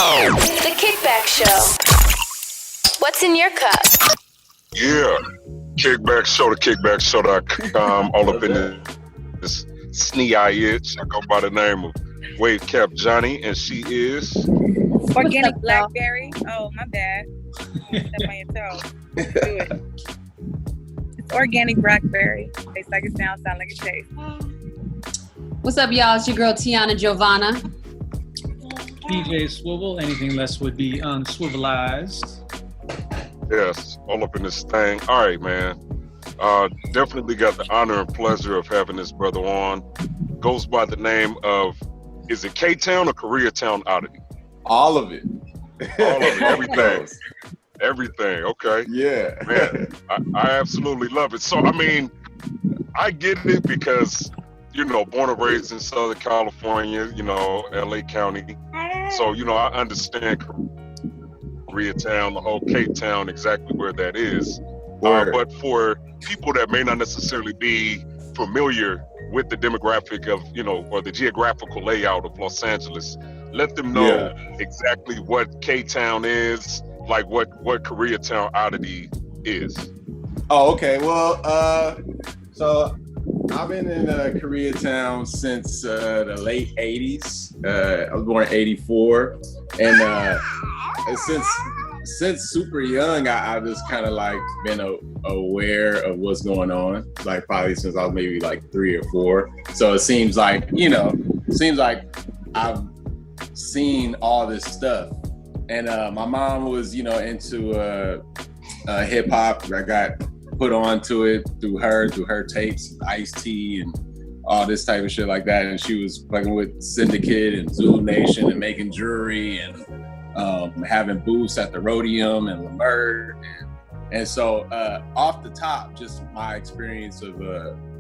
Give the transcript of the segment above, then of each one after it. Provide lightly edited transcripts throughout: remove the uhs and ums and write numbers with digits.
The Kickback Show. What's in your cup? Yeah. Kickback Show, the kickbackshow.com, all up in this snee-eye itch. I go by the name of Wave Cap Johnny, and she is... Organic blackberry. Oh, my bad. Step on your toe. Do it. It's organic blackberry. Tastes like it sounds like it tastes. What's up, y'all? It's your girl, Tiana Giovanna. DJ Swivel. Anything less would be unswivelized. Yes, all up in this thing. All right, man. Definitely got the honor and pleasure of having this brother on. Goes by the name of, is it K-Town or Koreatown Oddity? All of it. All of it, everything. Everything, okay. Yeah. Man, I absolutely love it. So, I mean, I get it because, you know, born and raised in Southern California, you know, LA County. So, you know, I understand Koreatown, the whole K-Town, exactly where that is. But for people that may not necessarily be familiar with the demographic of, you know, or the geographical layout of Los Angeles, let them know exactly what K-Town is, like what Koreatown Oddity is. Oh, okay. Well, so I've been in Koreatown since the late 80s. I was born in 84. And since super young, I've just kind of like been aware of what's going on, like probably since I was maybe like 3 or 4. So it seems like, you know, I've seen all this stuff. And my mom was, you know, into hip hop. I got put onto it through her tapes, Ice-T and all this type of shit like that. And she was fucking with Syndicate and Zulu Nation and making jewelry and having booths at the Rodium and Lamert. And so off the top, just my experience of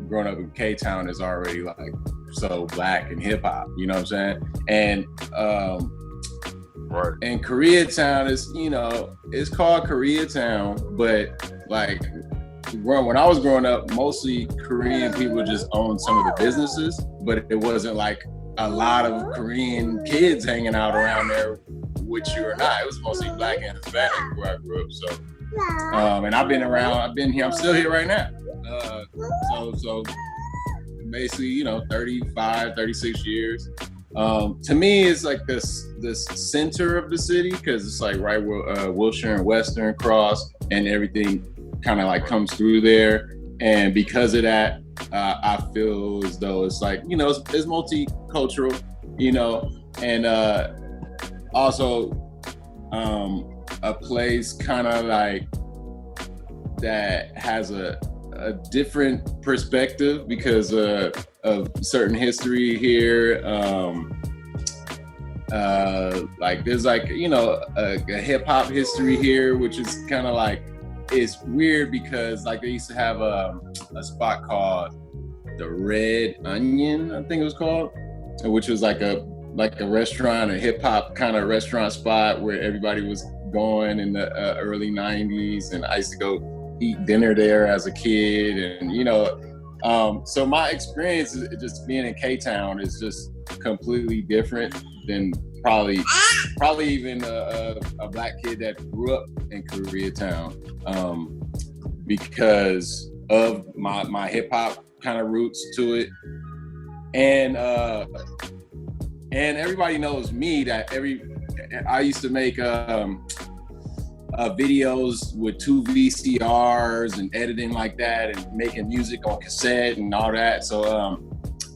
growing up in K-Town is already like so black and hip hop, you know what I'm saying? And right. And Koreatown is, you know, it's called Koreatown, but like when I was growing up, mostly Korean people just owned some of the businesses, but it wasn't like a lot of Korean kids hanging out around there with you or not. It was mostly black and Hispanic where I grew up. So, and I've been here, I'm still here right now. So basically, you know, 35, 36 years. To me, it's like this center of the city, because it's like right where Wilshire and Western cross, and everything kind of like comes through there. And because of that, I feel as though it's like, you know, it's multicultural, you know, and also a place kind of like that has a different perspective because of certain history here. Like there's like, you know, a hip hop history here, which is kind of like, it's weird because like they used to have a spot called the Red Onion, I think it was called, which was like a restaurant, a hip hop kind of restaurant spot where everybody was going in the early 90s. And I used to go eat dinner there as a kid. And, you know, so my experience just being in K-Town is just completely different than probably even a black kid that grew up in Koreatown, because of my hip hop kind of roots to it. And everybody knows me that I used to make videos with 2 VCRs and editing like that and making music on cassette and all that. So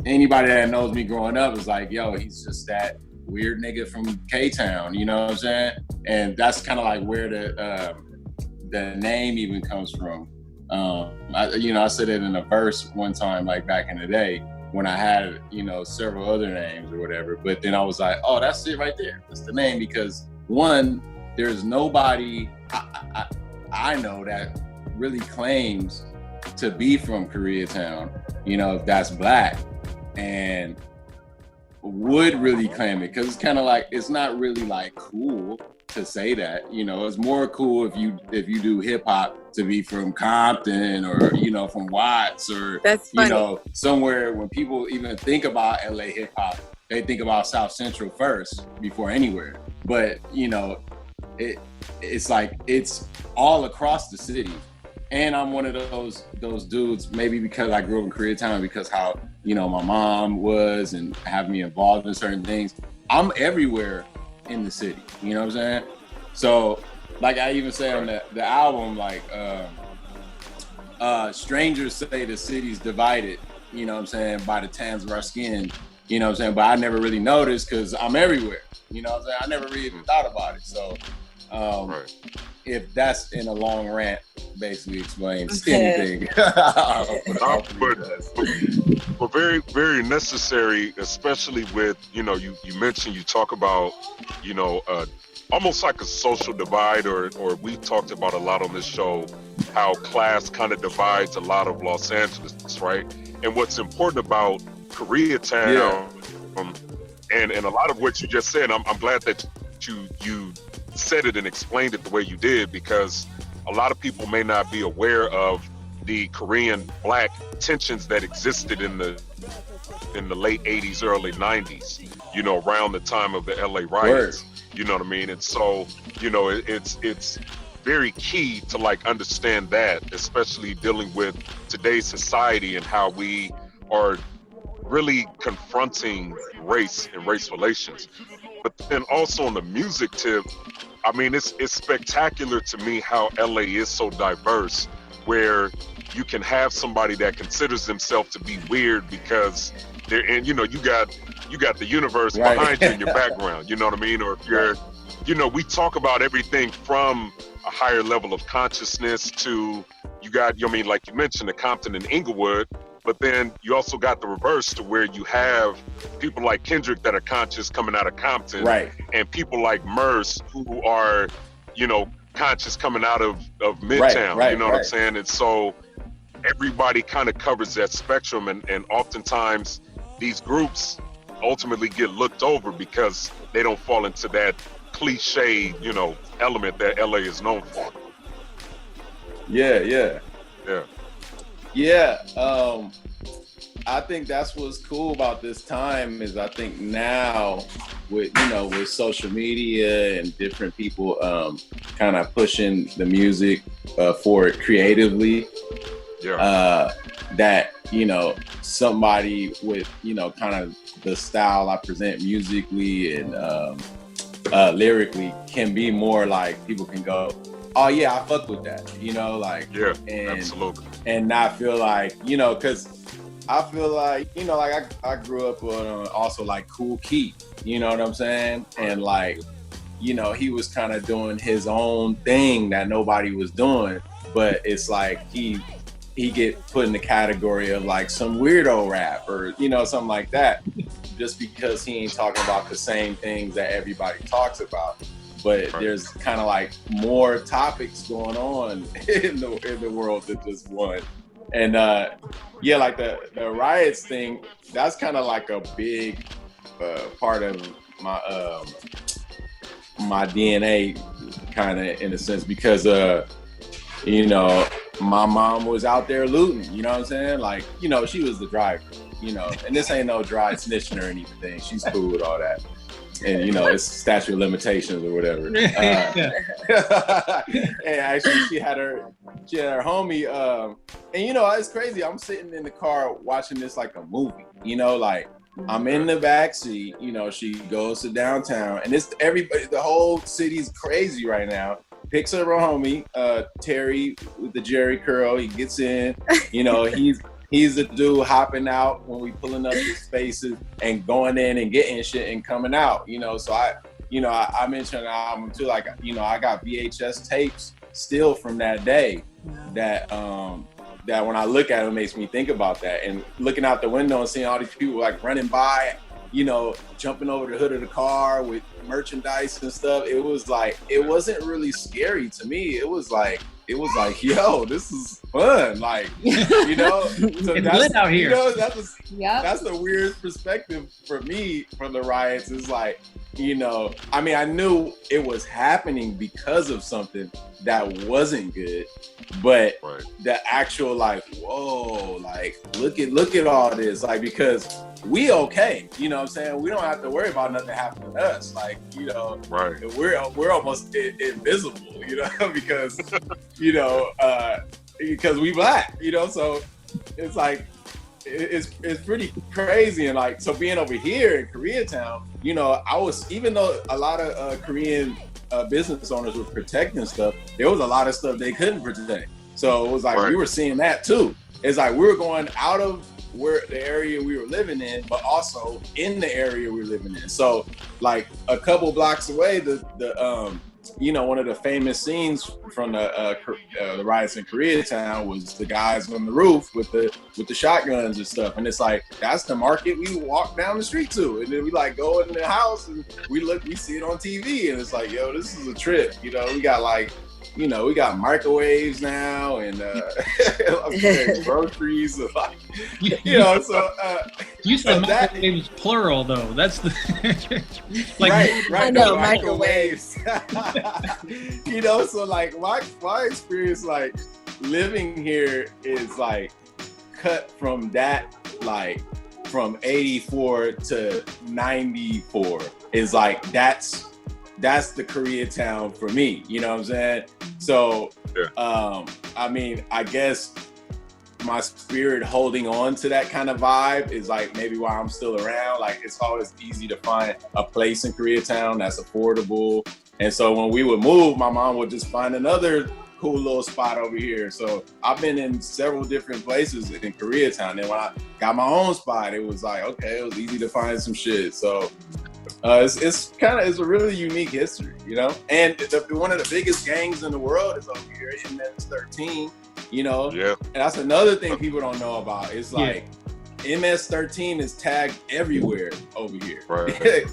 anybody that knows me growing up is like, yo, he's just that weird nigga from K-Town, you know what I'm saying? And that's kind of like where the name even comes from. I said it in a verse one time, like back in the day when I had, you know, several other names or whatever. But then I was like, oh, that's it right there. That's the name, because one, there's nobody I know that really claims to be from Koreatown, you know, if that's black, and would really claim it, because it's kind of like, it's not really like cool to say that, you know. It's more cool if you do hip hop to be from Compton or, you know, from Watts or, you know, somewhere. When people even think about LA hip hop, they think about South Central first before anywhere. but you know, it's like it's all across the city. And I'm one of those dudes, maybe because I grew up in Koreatown, because how, you know, my mom was and have me involved in certain things. I'm everywhere in the city, you know what I'm saying? So, like I even say on the album, like, strangers say the city's divided, you know what I'm saying, by the tans of our skin, you know what I'm saying? But I never really noticed because I'm everywhere, you know what I'm saying? I never really even thought about it. So, if that's in a long rant, basically explains anything. but very, very necessary, especially with, you know, you mentioned, you talk about, you know, almost like a social divide, or we talked about a lot on this show, how class kind of divides a lot of Los Angeles, right? And what's important about Koreatown, and a lot of what you just said, I'm glad that you said it and explained it the way you did, because a lot of people may not be aware of the Korean black tensions that existed in the late 80s, early 90s, you know, around the time of the LA riots. You know what I mean? And so, you know, it's very key to like understand that, especially dealing with today's society and how we are really confronting race and race relations. But then also on the music tip, I mean, it's spectacular to me how LA is so diverse, where you can have somebody that considers themselves to be weird because they're in, you know, you got the universe behind you in your background, you know what I mean? Or if you're, you know, we talk about everything from a higher level of consciousness to, you got, you know, I mean, like you mentioned, the Compton and Inglewood, but then you also got the reverse to where you have people like Kendrick that are conscious coming out of Compton, and people like Merce who are, you know, conscious coming out of Midtown, you know what I'm saying? And so everybody kind of covers that spectrum, and oftentimes these groups ultimately get looked over because they don't fall into that cliche, you know, element that LA is known for. I think that's what's cool about this time is I think now with, you know, with social media and different people kind of pushing the music forward creatively, that, you know, somebody with, you know, kind of the style I present musically and lyrically can be more like, people can go, oh yeah, I fuck with that, you know, like, absolutely. And not feel like, you know, because I feel like, you know, like I grew up on also like Cool Keith, you know what I'm saying? And like, you know, he was kind of doing his own thing that nobody was doing, but it's like he get put in the category of like some weirdo rap or, you know, something like that, just because he ain't talking about the same things that everybody talks about. But there's kind of like more topics going on in the world than just one. And like the riots thing, that's kind of like a big part of my my DNA, kind of in a sense, because you know, my mom was out there looting, you know what I'm saying? Like, you know, she was the driver, you know, and this ain't no dry snitching or anything. She's cool with all that. And, you know, it's statute of limitations or whatever. And actually, she had her homie. And, you know, it's crazy. I'm sitting in the car watching this like a movie, you know, like I'm in the backseat, you know, she goes to downtown and it's everybody, the whole city's crazy right now. Picks up her homie, Terry with the Jerry curl. He gets in, you know, he's the dude hopping out when we pulling up the spaces and going in and getting shit and coming out, you know. So I mentioned the album too, like, you know, I got VHS tapes still from that day that when I look at it makes me think about that, and looking out the window and seeing all these people like running by, you know, jumping over the hood of the car with merchandise and stuff. It was like, it wasn't really scary to me. It was like, yo, this is fun. Like, you know, so it's lit out here. You know, that's the weirdest perspective for me from the riots. Is like, you know, I mean, I knew it was happening because of something that wasn't good, but the actual like, whoa, like look at all this, like, because we okay, you know what I'm saying? We don't have to worry about nothing happening to us, like, you know, we're almost invisible, you know, because you know, because we Black, you know, so it's like it's pretty crazy. And like, so being over here in Koreatown, you know, even though a lot of Korean business owners were protecting stuff, there was a lot of stuff they couldn't protect. So it was like we were seeing that too. It's like we were going out of the area we were living in, but also in the area we were living in. So like a couple blocks away, the you know, one of the famous scenes from the riots in Koreatown was the guys on the roof with the shotguns and stuff. And it's like, that's the market we walk down the street to. And then we like go in the house and we see it on TV. And it's like, yo, this is a trip. You know, we got like, you know, we got microwaves now and groceries. And like, you know, so you said microwaves plural though. That's the like right. I know microwaves. You know, so like my experience like living here is like cut from that, like from 84 to 94 is like that's the Koreatown for me, you know what I'm saying? So, I mean, I guess my spirit holding on to that kind of vibe is like maybe why I'm still around. Like, it's always easy to find a place in Koreatown that's affordable. And so when we would move, my mom would just find another cool little spot over here. So I've been in several different places in Koreatown. And when I got my own spot, it was like, okay, it was easy to find some shit. So it's a really unique history, you know? And one of the biggest gangs in the world is over here, MS-13, you know? Yeah. And that's another thing people don't know about. It's like MS-13 is tagged everywhere over here. Right.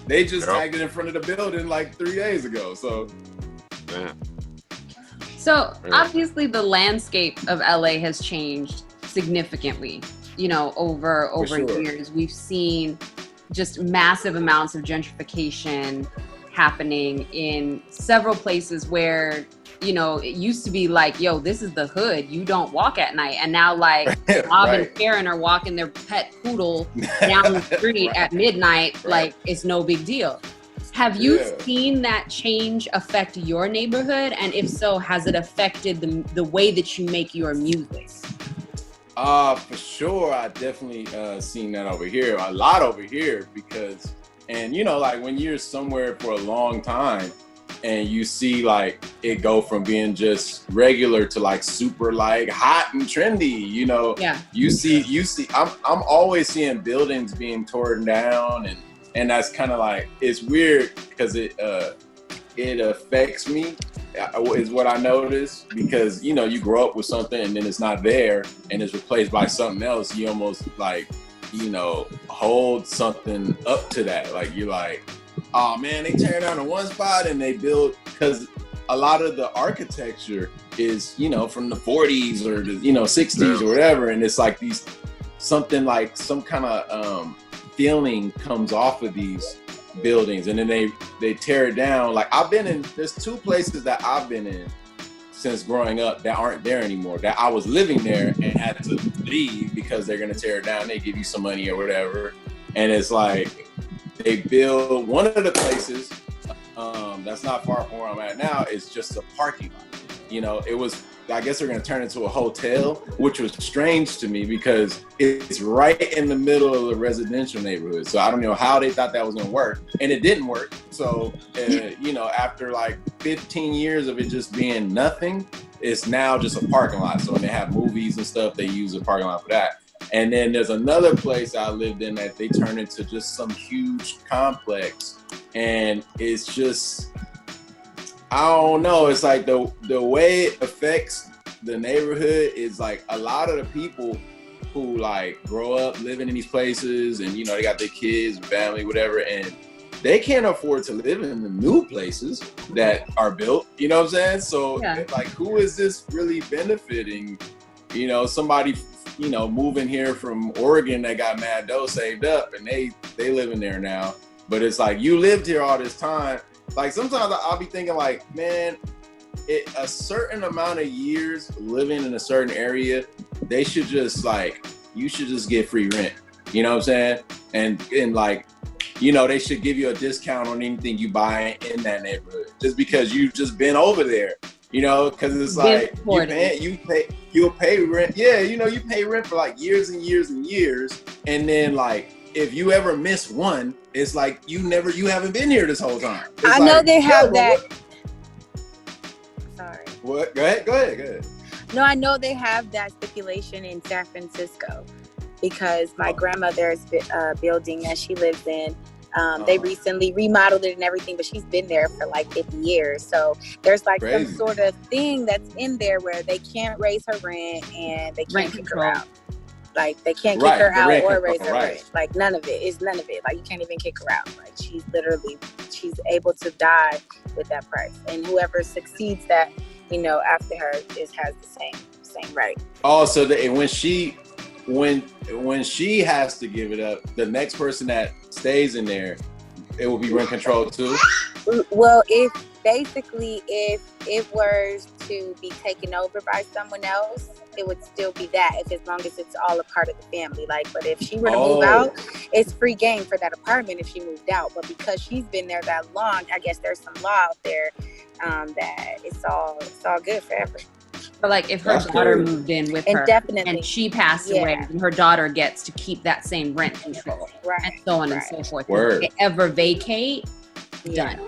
They just tagged it in front of the building like 3 days ago. So, So obviously the landscape of LA has changed significantly, you know, over years. We've seen just massive amounts of gentrification happening in several places where, you know, it used to be like, yo, this is the hood, you don't walk at night. And now like Bob and Karen are walking their pet poodle down the street at midnight, like it's no big deal. Have you seen that change affect your neighborhood? And if so, has it affected the way that you make your music? For sure, I definitely seen that over here, a lot over here, because, and you know, like when you're somewhere for a long time and you see like it go from being just regular to like super like hot and trendy, you know, you see, I'm always seeing buildings being torn down, and that's kind of like, it's weird because it affects me, is what I noticed, because, you know, you grow up with something and then it's not there and it's replaced by something else. You almost like, you know, hold something up to that. Like, you're like, oh man, they tear down in one spot and they build, because a lot of the architecture is, you know, from the 40s or the, you know, 60s or whatever. And it's like something like some kind of feeling comes off of these buildings, and then they tear it down. Like there's two places that I've been in since growing up that aren't there anymore, that I was living there and had to leave because they're gonna tear it down. They give you some money or whatever. And it's like, they build one of the places that's not far from where I'm at now, is just a parking lot. You know, I guess they're gonna turn it into a hotel, which was strange to me because it's right in the middle of the residential neighborhood. So I don't know how they thought that was gonna work, and it didn't work. So, you know, after like 15 years of it just being nothing, it's now just a parking lot. So when they have movies and stuff, they use the parking lot for that. And then there's another place I lived in that they turned into just some huge complex, and it's just, I don't know. It's like the way it affects the neighborhood is like a lot of the people who like grow up living in these places, and you know, they got their kids, family, whatever, and they can't afford to live in the new places that are built. You know what I'm saying? So like, who is this really benefiting? You know, somebody, you know, moving here from Oregon that got mad dough saved up, and they live in there now. But it's like, you lived here all this time. Like, sometimes I'll be thinking like, man, a certain amount of years living in a certain area, they should just like, you should just get free rent. You know what I'm saying? And like, you know, they should give you a discount on anything you buy in that neighborhood just because you've just been over there. You know, because it's like you'll pay rent. Yeah, you know, you pay rent for like years and years and years, and then like if you ever miss one, it's like you haven't been here this whole time. It's I like, know they have that. Sorry. What? Go ahead. No, I know they have that stipulation in San Francisco because my grandmother's building that she lives in. They recently remodeled it and everything, but she's been there for like 50 years. So there's like some sort of thing that's in there where they can't raise her rent and they can't kick her out. Like they can't kick her out or raise her rent. Like none of it. Like you can't even kick her out. Like she's able to die with that price. And whoever succeeds that, you know, after her has the same right. Oh, so when she has to give it up, the next person that stays in there, it will be rent control too? Well, if it were to be taken over by someone else, it would still be that, as long as it's all a part of the family. Like, but if she were to move out, it's free game for that apartment if she moved out. But because she's been there that long, I guess there's some law out there that it's all good forever. But like if her daughter moved in with her and she passed away, and her daughter gets to keep that same rent control, and so on and so forth. If they ever vacate, done.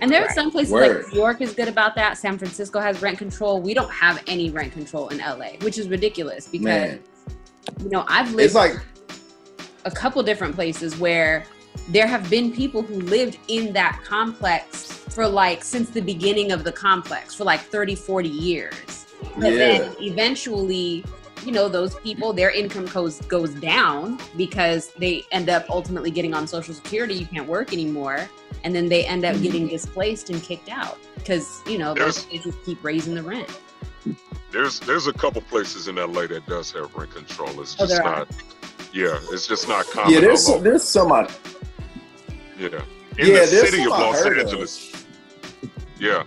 And there are some places like New York is good about that. San Francisco has rent control. We don't have any rent control in LA, which is ridiculous because, you know, I've lived a couple different places where there have been people who lived in that complex for like since the beginning of the complex for like 30, 40 years. But then eventually, you know, those people, their income goes down because they end up ultimately getting on Social Security. You can't work anymore. And then they end up getting displaced and kicked out because, you know, those places keep raising the rent. There's a couple places in LA that does have rent control. It's just it's just not common. Yeah, there's some. In the city of Los Angeles. Yeah.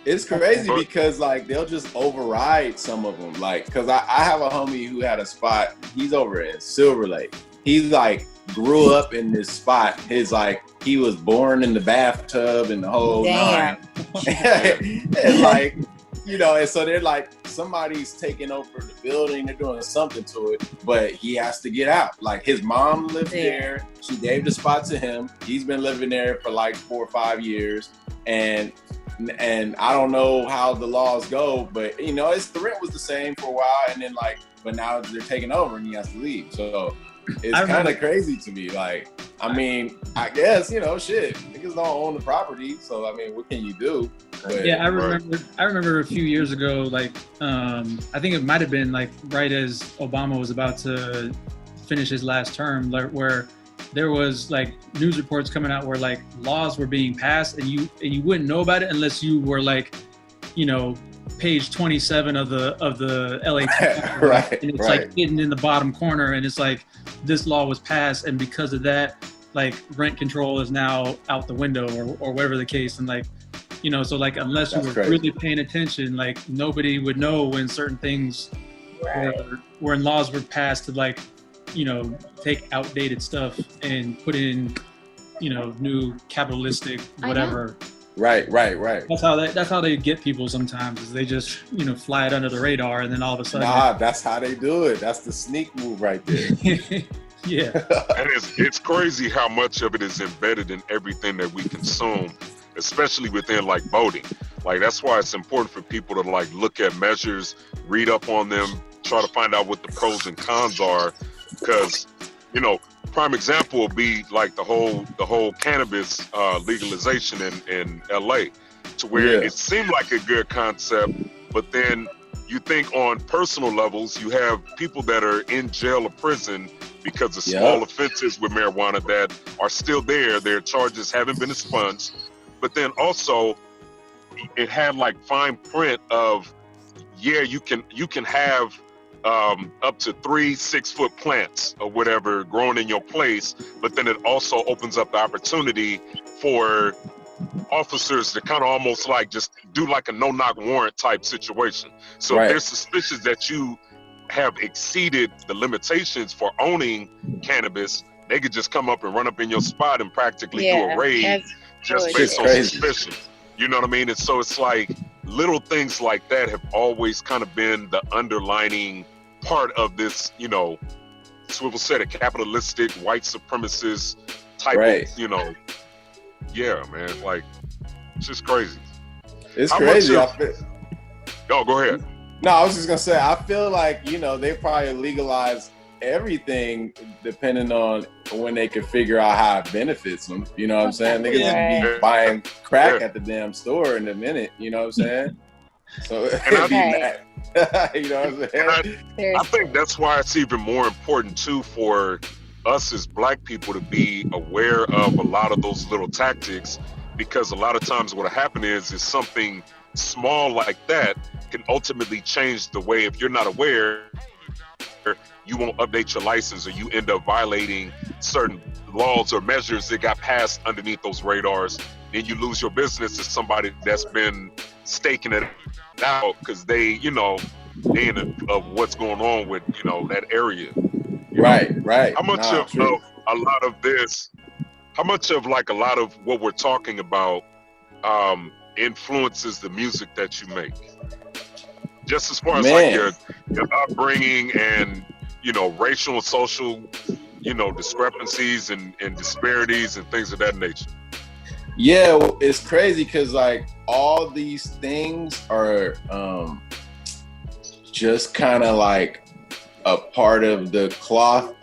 It's crazy because like they'll just override some of them. Like, cause I have a homie who had a spot. He's over in Silver Lake. He's like grew up in this spot. He was born in the bathtub and the whole nine. And like, you know, and so they're like, somebody's taking over the building. They're doing something to it, but he has to get out. Like his mom lived there. She gave the spot to him. He's been living there for like 4 or 5 years, and I don't know how the laws go, but you know, the rent was the same for a while, and then like, but now they're taking over and he has to leave. So it's kind of crazy to me. Like, I mean, I guess, you know, shit, niggas don't own the property, so I mean, what can you do? But, I remember a few years ago, like, I think it might have been like right as Obama was about to finish his last term, where there was like news reports coming out where like laws were being passed and you wouldn't know about it unless you were like, you know, page 27 of the LA Times, and it's like hidden in the bottom corner, and it's like this law was passed, and because of that, like rent control is now out the window or whatever the case, and like, you know, so like unless you were really paying attention, like nobody would know when certain things when laws were passed to like, you know, take outdated stuff and put in, you know, new capitalistic whatever. Right. That's how they get people sometimes, is they just, you know, fly it under the radar, and then all of a sudden. Nah, that's how they do it. That's the sneak move right there. Yeah. And it's crazy how much of it is embedded in everything that we consume, especially within like voting. Like that's why it's important for people to like look at measures, read up on them, try to find out what the pros and cons are, because, you know, prime example will be like the whole cannabis legalization in LA, to where it seemed like a good concept, but then you think on personal levels, you have people that are in jail or prison because of small offenses with marijuana that are still there. Their charges haven't been expunged, but then also it had like fine print of, you can have up to 3 6-foot plants or whatever growing in your place, but then it also opens up the opportunity for officers to kind of almost like just do like a no-knock warrant type situation. So if they're suspicious that you have exceeded the limitations for owning cannabis, they could just come up and run up in your spot and practically do a raid just based on suspicion. You know what I mean? And so it's like little things like that have always kind of been the underlining part of this, you know, Swivel said, a capitalistic white supremacist type of, you know, yeah, man, like it's just crazy. It's crazy. Oh, go ahead. No, I was just gonna say, I feel like, you know, they probably legalize everything depending on when they can figure out how it benefits them. You know what I'm saying? Niggas just be buying crack at the damn store in a minute. You know what I'm saying? So it'd be mad. You know what I'm saying? I think that's why it's even more important too for us as Black people to be aware of a lot of those little tactics, because a lot of times what happen is something small like that can ultimately change the way, if you're not aware, you won't update your license or you end up violating certain laws or measures that got passed underneath those radars, then you lose your business to somebody that's been staking it out because they, you know, they in of what's going on with, you know, that area. Right. How much of a lot of this, how much of like a lot of what we're talking about influences the music that you make? Just as far as like your upbringing and, you know, racial and social, you know, discrepancies and disparities and things of that nature. Yeah, it's crazy because like all these things are just kind of like a part of the cloth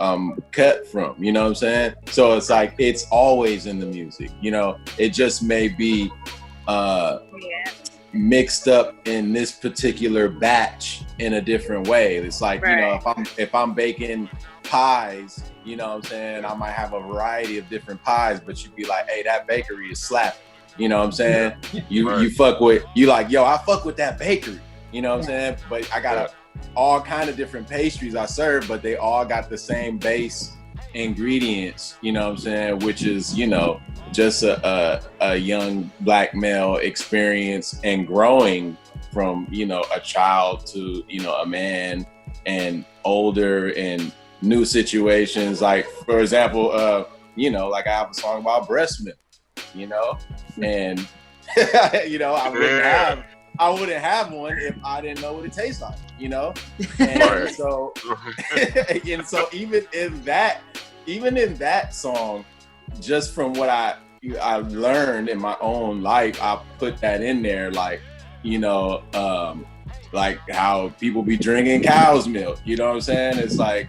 cut from, you know what I'm saying? So it's like, it's always in the music, you know, it just may be mixed up in this particular batch in a different way. It's like, you know, if I'm baking pies, you know what I'm saying, I might have a variety of different pies, but you'd be like, hey, that bakery is slapping. You know what I'm saying? You fuck with, you like, yo, I fuck with that bakery. You know what I'm saying? But I got all kind of different pastries I serve, but they all got the same base ingredients, you know what I'm saying? Which is, you know, just a young Black male experience and growing from, you know, a child to, you know, a man and older and new situations. Like, for example, you know, like I have a song about breast milk, you know, and, you know, I wouldn't have one if I didn't know what it tastes like, you know? And so, and so even in that song, just from what I learned in my own life, I put that in there, like, you know, like how people be drinking cow's milk, you know what I'm saying? It's like,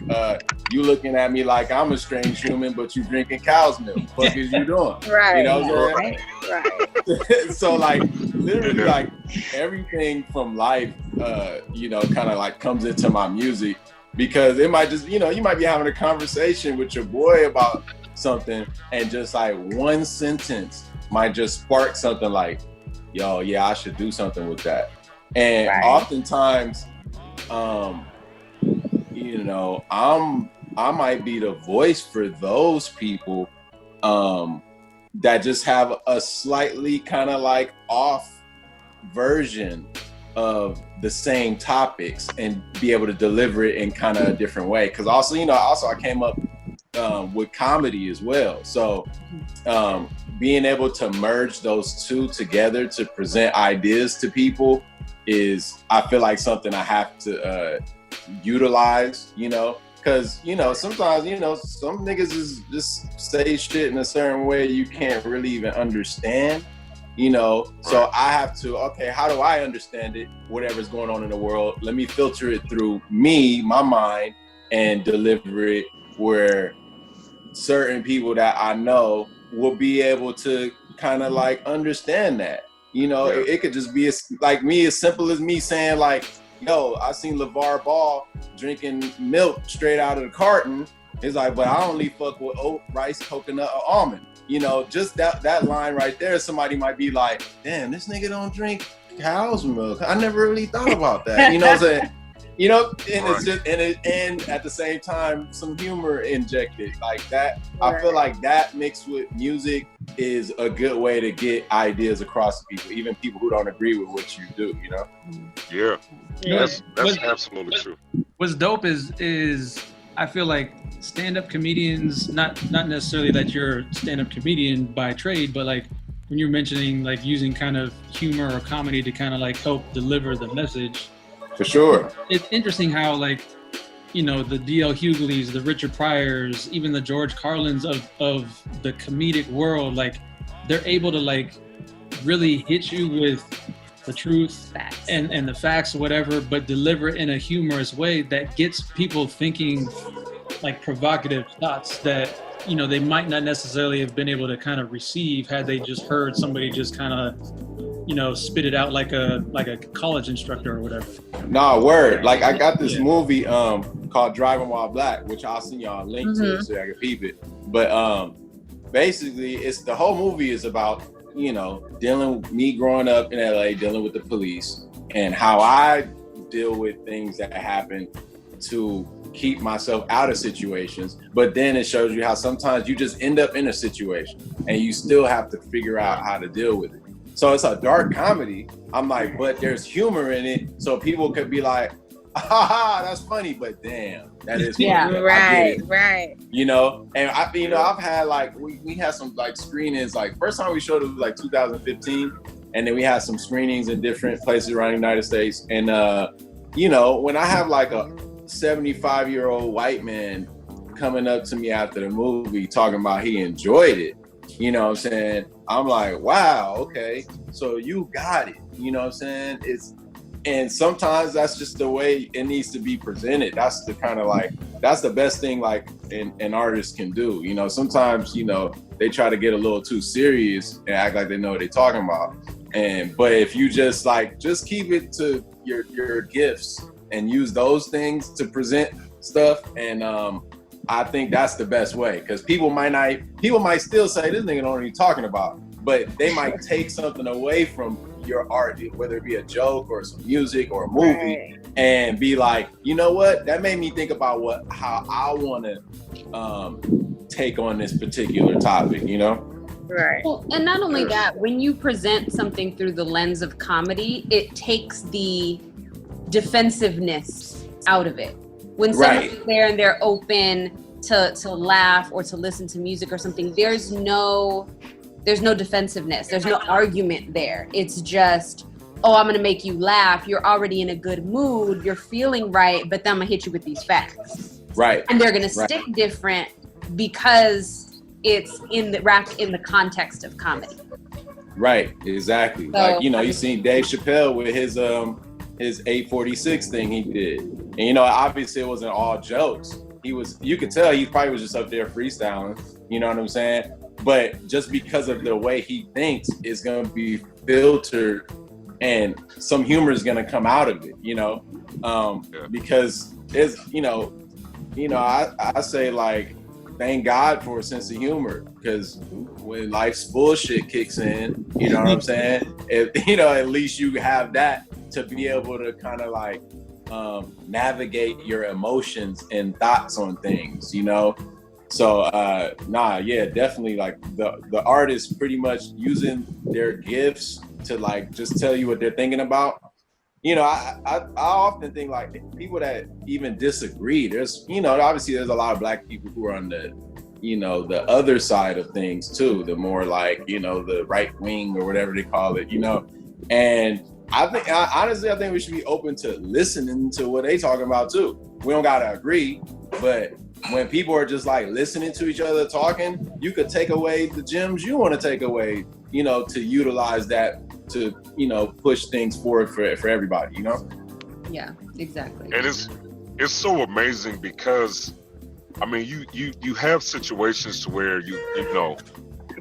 you looking at me like I'm a strange human, but you drinking cow's milk. What is you doing? Right. You know what I'm saying? Right. So like, literally like everything from life, you know, kind of like comes into my music, because it might just, you know, you might be having a conversation with your boy about something and just like one sentence might just spark something like, yo, yeah, I should do something with that. And oftentimes, you know, I might be the voice for those people that just have a slightly kind of like off version of the same topics and be able to deliver it in kind of a different way. Because also, you know, I came up with comedy as well. So being able to merge those two together to present ideas to people is, I feel like, something I have to utilize, you know, because, you know, sometimes, you know, some niggas is just say shit in a certain way you can't really even understand, you know. So I have to, okay, how do I understand it? Whatever's going on in the world, let me filter it through me, my mind, and deliver it where certain people that I know will be able to kind of like understand that. You know, it could just be as simple as me saying like, yo, I seen LeVar Ball drinking milk straight out of the carton. It's like, but I only fuck with oat, rice, coconut, or almond. You know, just that line right there, somebody might be like, damn, this nigga don't drink cow's milk. I never really thought about that. You know what I'm saying? You know, and it's just and at the same time some humor injected like that. I feel like that mixed with music is a good way to get ideas across to people, even people who don't agree with what you do, you know? Yeah. That's absolutely true. What's dope is I feel like stand-up comedians, not necessarily that you're a stand-up comedian by trade, but like when you're mentioning like using kind of humor or comedy to kind of like help deliver the message. For sure. It's interesting how like, you know, the D.L. Hughley's, the Richard Pryors, even the George Carlins of the comedic world, like they're able to like really hit you with the truth and the facts or whatever, but deliver it in a humorous way that gets people thinking like provocative thoughts that, you know, they might not necessarily have been able to kind of receive had they just heard somebody just kind of, you know, spit it out like a college instructor or whatever. Nah, word. Like I got this movie called Driving While Black, which I'll send y'all a link to so I can peep it. But basically it's the whole movie is about, you know, me growing up in LA, dealing with the police and how I deal with things that happen to keep myself out of situations. But then it shows you how sometimes you just end up in a situation and you still have to figure out how to deal with it. So it's a dark comedy. I'm like, but there's humor in it. So people could be like, ha, that's funny, but damn, that is funny. Yeah, right. You know, and I've had like, we had some like screenings, like first time we showed it was like 2015. And then we had some screenings in different places around the United States. And, you know, when I have like a 75-year-old white man coming up to me after the movie talking about he enjoyed it, you know what I'm saying? I'm like, wow, okay, so you got it, you know what I'm saying? And sometimes that's just the way it needs to be presented. That's the kind of like, that's the best thing like an artist can do. You know, sometimes, you know, they try to get a little too serious and act like they know what they're talking about. But if you just keep it to your gifts and use those things to present stuff, and I think that's the best way, because people might still say this nigga don't know what he's talking about, but they might take something away from your art, whether it be a joke or some music or a movie, and be like, you know what, that made me think about how I want to take on this particular topic, you know? Right. Well, and not only that, when you present something through the lens of comedy, it takes the defensiveness out of it. When someone's there and they're open to laugh or to listen to music or something, there's no defensiveness. There's no argument there. It's just, oh, I'm gonna make you laugh. You're already in a good mood. You're feeling right, but then I'm gonna hit you with these facts. Right. And they're gonna stick different because it's wrapped in the context of comedy. Right. Exactly. So, like, you know, you seen Dave Chappelle with his 846 thing he did. And, you know, obviously it wasn't all jokes. You could tell he probably was just up there freestyling, you know what I'm saying? But just because of the way he thinks, it's going to be filtered and some humor is going to come out of it, you know? Because it's, I say like, thank God for a sense of humor, because when life's bullshit kicks in, you know what I'm saying? At least you have that to be able to kind of like navigate your emotions and thoughts on things, you know? So, definitely like the artists pretty much using their gifts to like just tell you what they're thinking about. You know, I often think like people that even disagree, there's, you know, obviously there's a lot of Black people who are on the, you know, the other side of things too, the more like, you know, the right wing or whatever they call it, you know. And I think we should be open to listening to what they talking about too. We don't gotta agree, but when people are just like listening to each other talking, you could take away the gems you want to take away, you know, to utilize that to, you know, push things forward for everybody, you know? Yeah, exactly. And it's so amazing because, I mean, you have situations to where you know,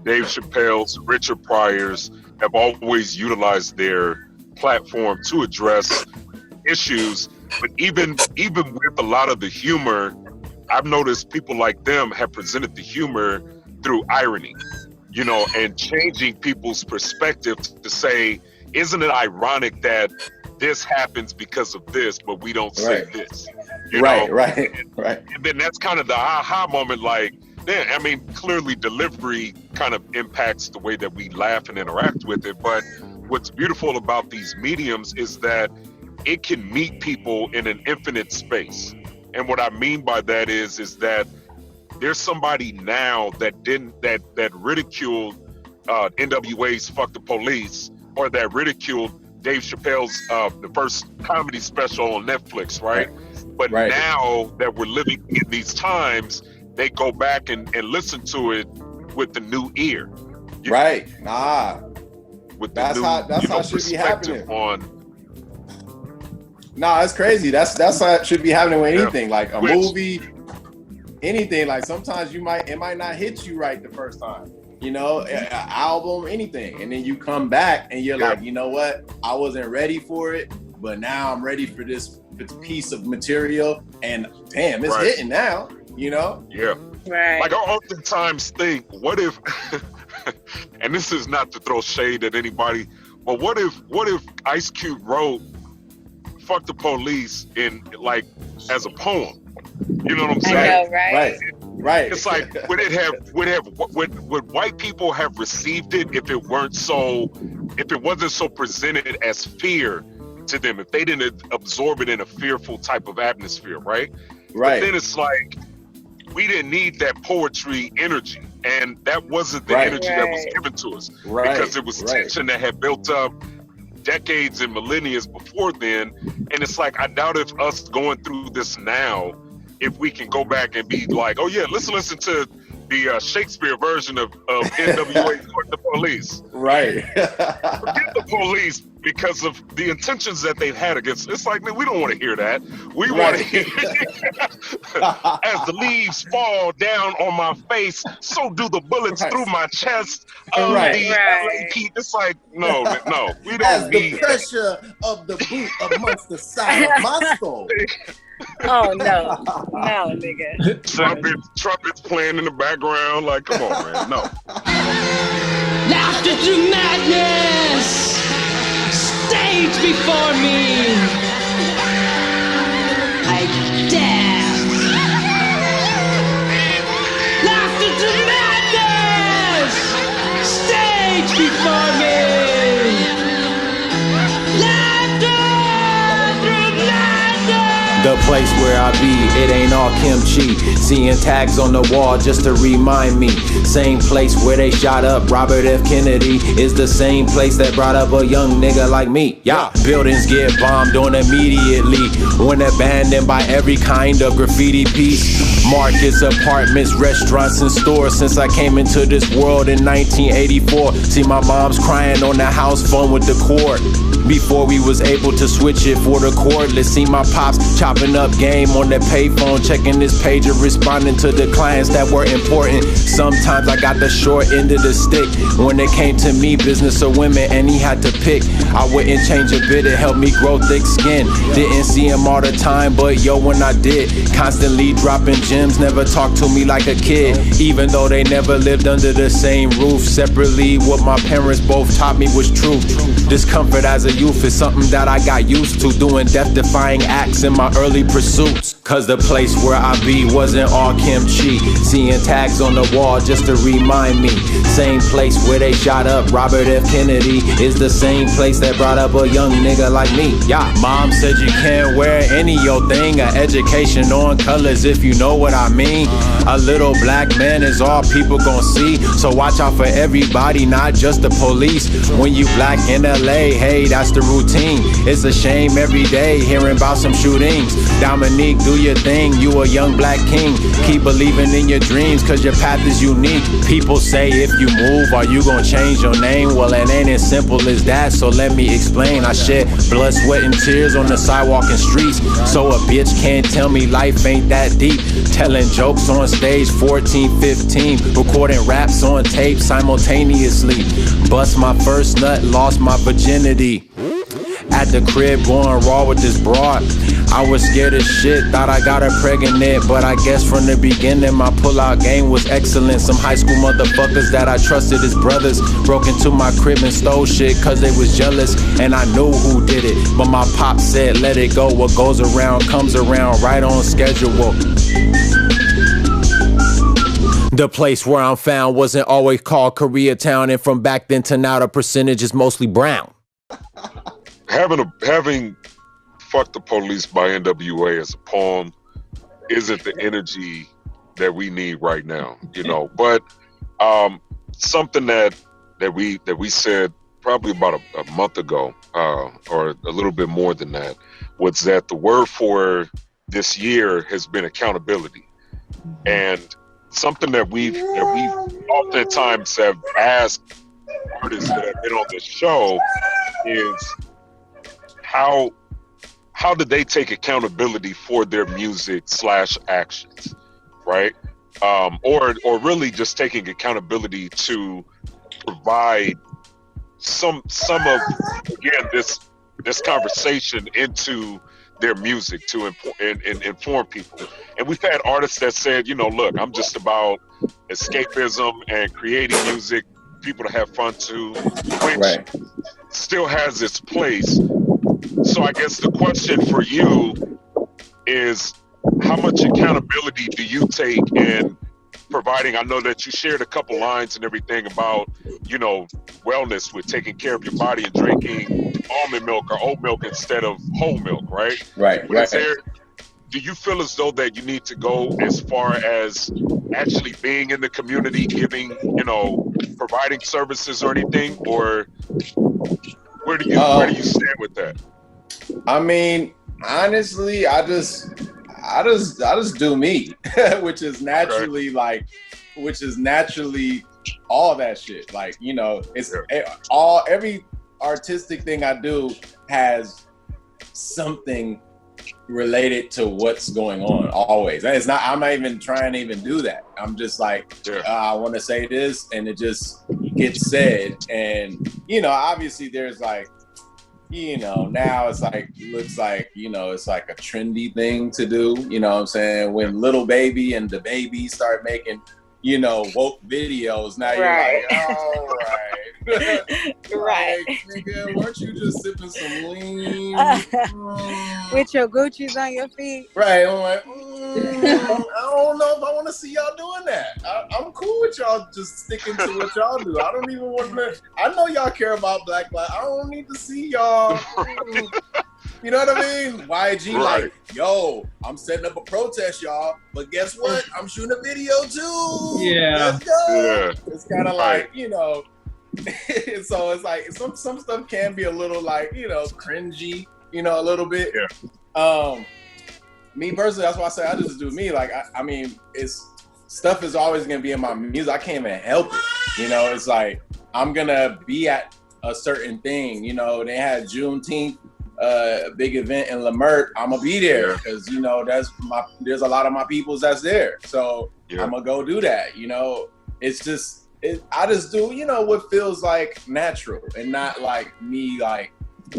Dave Chappelle's, Richard Pryors have always utilized their platform to address issues, but even with a lot of the humor, I've noticed people like them have presented the humor through irony, you know, and changing people's perspective to say, isn't it ironic that this happens because of this, but we don't say this. You right, know? right. And then that's kind of the aha moment, like, man, I mean, clearly delivery kind of impacts the way that we laugh and interact with it. But what's beautiful about these mediums is that it can meet people in an infinite space. And what I mean by that is that there's somebody now that ridiculed NWA's Fuck the Police, or that ridiculed Dave Chappelle's the first comedy special on Netflix, right? But now that we're living in these times, they go back and listen to it with the new ear. With that's how it should be happening. It's crazy. That's how it should be happening with anything, like a movie, anything. Like sometimes it might not hit you right the first time, you know, an album, anything, and then you come back and you're like, you know what, I wasn't ready for it, but now I'm ready for this piece of material, and damn, it's hitting now, you know? Yeah. Right. Like I oftentimes think, what if, and this is not to throw shade at anybody, but what if Ice Cube wrote "Fuck the Police" in like as a poem? You know what I'm saying? I know, right? Right. It's like would white people have received it if it wasn't so presented as fear to them, if they didn't absorb it in a fearful type of atmosphere, right? But then it's like we didn't need that poetry energy, and that wasn't the energy that was given to us, because it was tension that had built up decades and millennia before then. And it's like, I doubt if us going through this now, if we can go back and be like, oh yeah, let's listen to the Shakespeare version of NWA Fuck the Police. Right. Forget the police because of the intentions that they've had against. It's like, man, we don't want to hear that. We want to hear as the leaves fall down on my face, so do the bullets through my chest. LAP. It's like, no, we don't as need the pressure of the boot amongst the side of my soul. Oh no, nigga. Trumpets playing in the background. Like, come on, man, no. Laughter to madness, stage before me. I dance. Laughter to madness, stage before me. The place where I be, it ain't all kimchi. Seeing tags on the wall just to remind me. Same place where they shot up Robert F. Kennedy is the same place that brought up a young nigga like me. Yeah, buildings get bombed on immediately when abandoned by every kind of graffiti piece. Markets, apartments, restaurants, and stores since I came into this world in 1984. See my mom's crying on the house phone with the cord before we was able to switch it for the cordless. See my pops chopping up game on the payphone, checking this pager, responding to the clients that were important. Sometimes I got the short end of the stick when it came to me, business or women, and he had to pick. I wouldn't change a bit, it helped me grow thick skin. Didn't see him all the time, but yo, when I did, constantly dropping gems, never talked to me like a kid, even though they never lived under the same roof. Separately, what my parents both taught me was truth. Discomfort as a youth is something that I got used to, doing death-defying acts in my early pursuits. Cause the place where I be wasn't all kimchi. Seeing tags on the wall just to remind me. Same place where they shot up Robert F. Kennedy is the same place that brought up a young nigga like me. Yeah, mom said you can't wear any yo thing. An education on colors, if you know what I mean. A little black man is all people gon' see, so watch out for everybody, not just the police. When you black in LA, hey, that's the routine. It's a shame every day hearing about some shootings. Dominique, do your thing, you a young black king. Keep believing in your dreams, cause your path is unique. People say if you move, are you gon' change your name? Well, it ain't as simple as that, so let me explain. I shed blood, sweat, and tears on the sidewalk and streets, so a bitch can't tell me life ain't that deep. Telling jokes on stage 14, 15, recording raps on tape simultaneously. Bust my first nut, lost my virginity. at the crib going raw with this broad. I was scared as shit, thought I got her pregnant, but I guess from the beginning my pull-out game was excellent. Some high school motherfuckers that I trusted as brothers broke into my crib and stole shit cause they was jealous, and I knew who did it, but my pop said let it go. What goes around comes around, right on schedule. The place where I'm found wasn't always called Koreatown, and from back then to now the percentage is mostly brown. Having Fuck the Police by NWA as a poem isn't the energy that we need right now, you know. But something that we said probably about a month ago, or a little bit more than that, was that the word for this year has been accountability. And something that we've oftentimes have asked artists that have been on this show is how do they take accountability for their music / actions, right? Or really just taking accountability to provide some of, again, this conversation into their music to inform people. And we've had artists that said, you know, look, I'm just about escapism and creating music, people to have fun to, which still has its place. So I guess the question for you is, how much accountability do you take in providing? I know that you shared a couple lines and everything about, you know, wellness with taking care of your body and drinking almond milk or oat milk instead of whole milk, right? Right. Do you feel as though that you need to go as far as actually being in the community, giving, you know, providing services or anything, or where do you stand with that? I mean, honestly, I just do me, which is naturally all that shit. Like, you know, it's every artistic thing I do has something related to what's going on always. And I'm not even trying to even do that. I'm just like, I want to say this, and it just gets said. And, you know, obviously there's like, you know, now it's like, looks like, you know, it's like a trendy thing to do, you know what I'm saying? When Little Baby and the Baby start making, you know, woke videos, now you're like, all right. Right. Like, nigga, weren't you just sipping some lean? With your Gucci's on your feet. Right. I'm like, I don't know if I want to see y'all doing that. I'm cool with y'all just sticking to what y'all do. I don't even want to. I know y'all care about Black Lives. I don't need to see y'all. You know what I mean? YG like, yo, I'm setting up a protest, y'all. But guess what? I'm shooting a video too. Yeah. Let's go. Yeah. It's kind of like, you know. So it's like some stuff can be a little like, you know, cringy, you know, a little bit. Yeah. Me personally, that's why I say I just do me. Like, I mean, stuff is always gonna be in my music. I can't even help it. You know, it's like I'm gonna be at a certain thing. You know, they had Juneteenth, big event in Lamert. I'm gonna be there because you know there's a lot of my peoples that's there. So I'm gonna go do that. You know, it's just. I just do, you know, what feels like natural and not like me like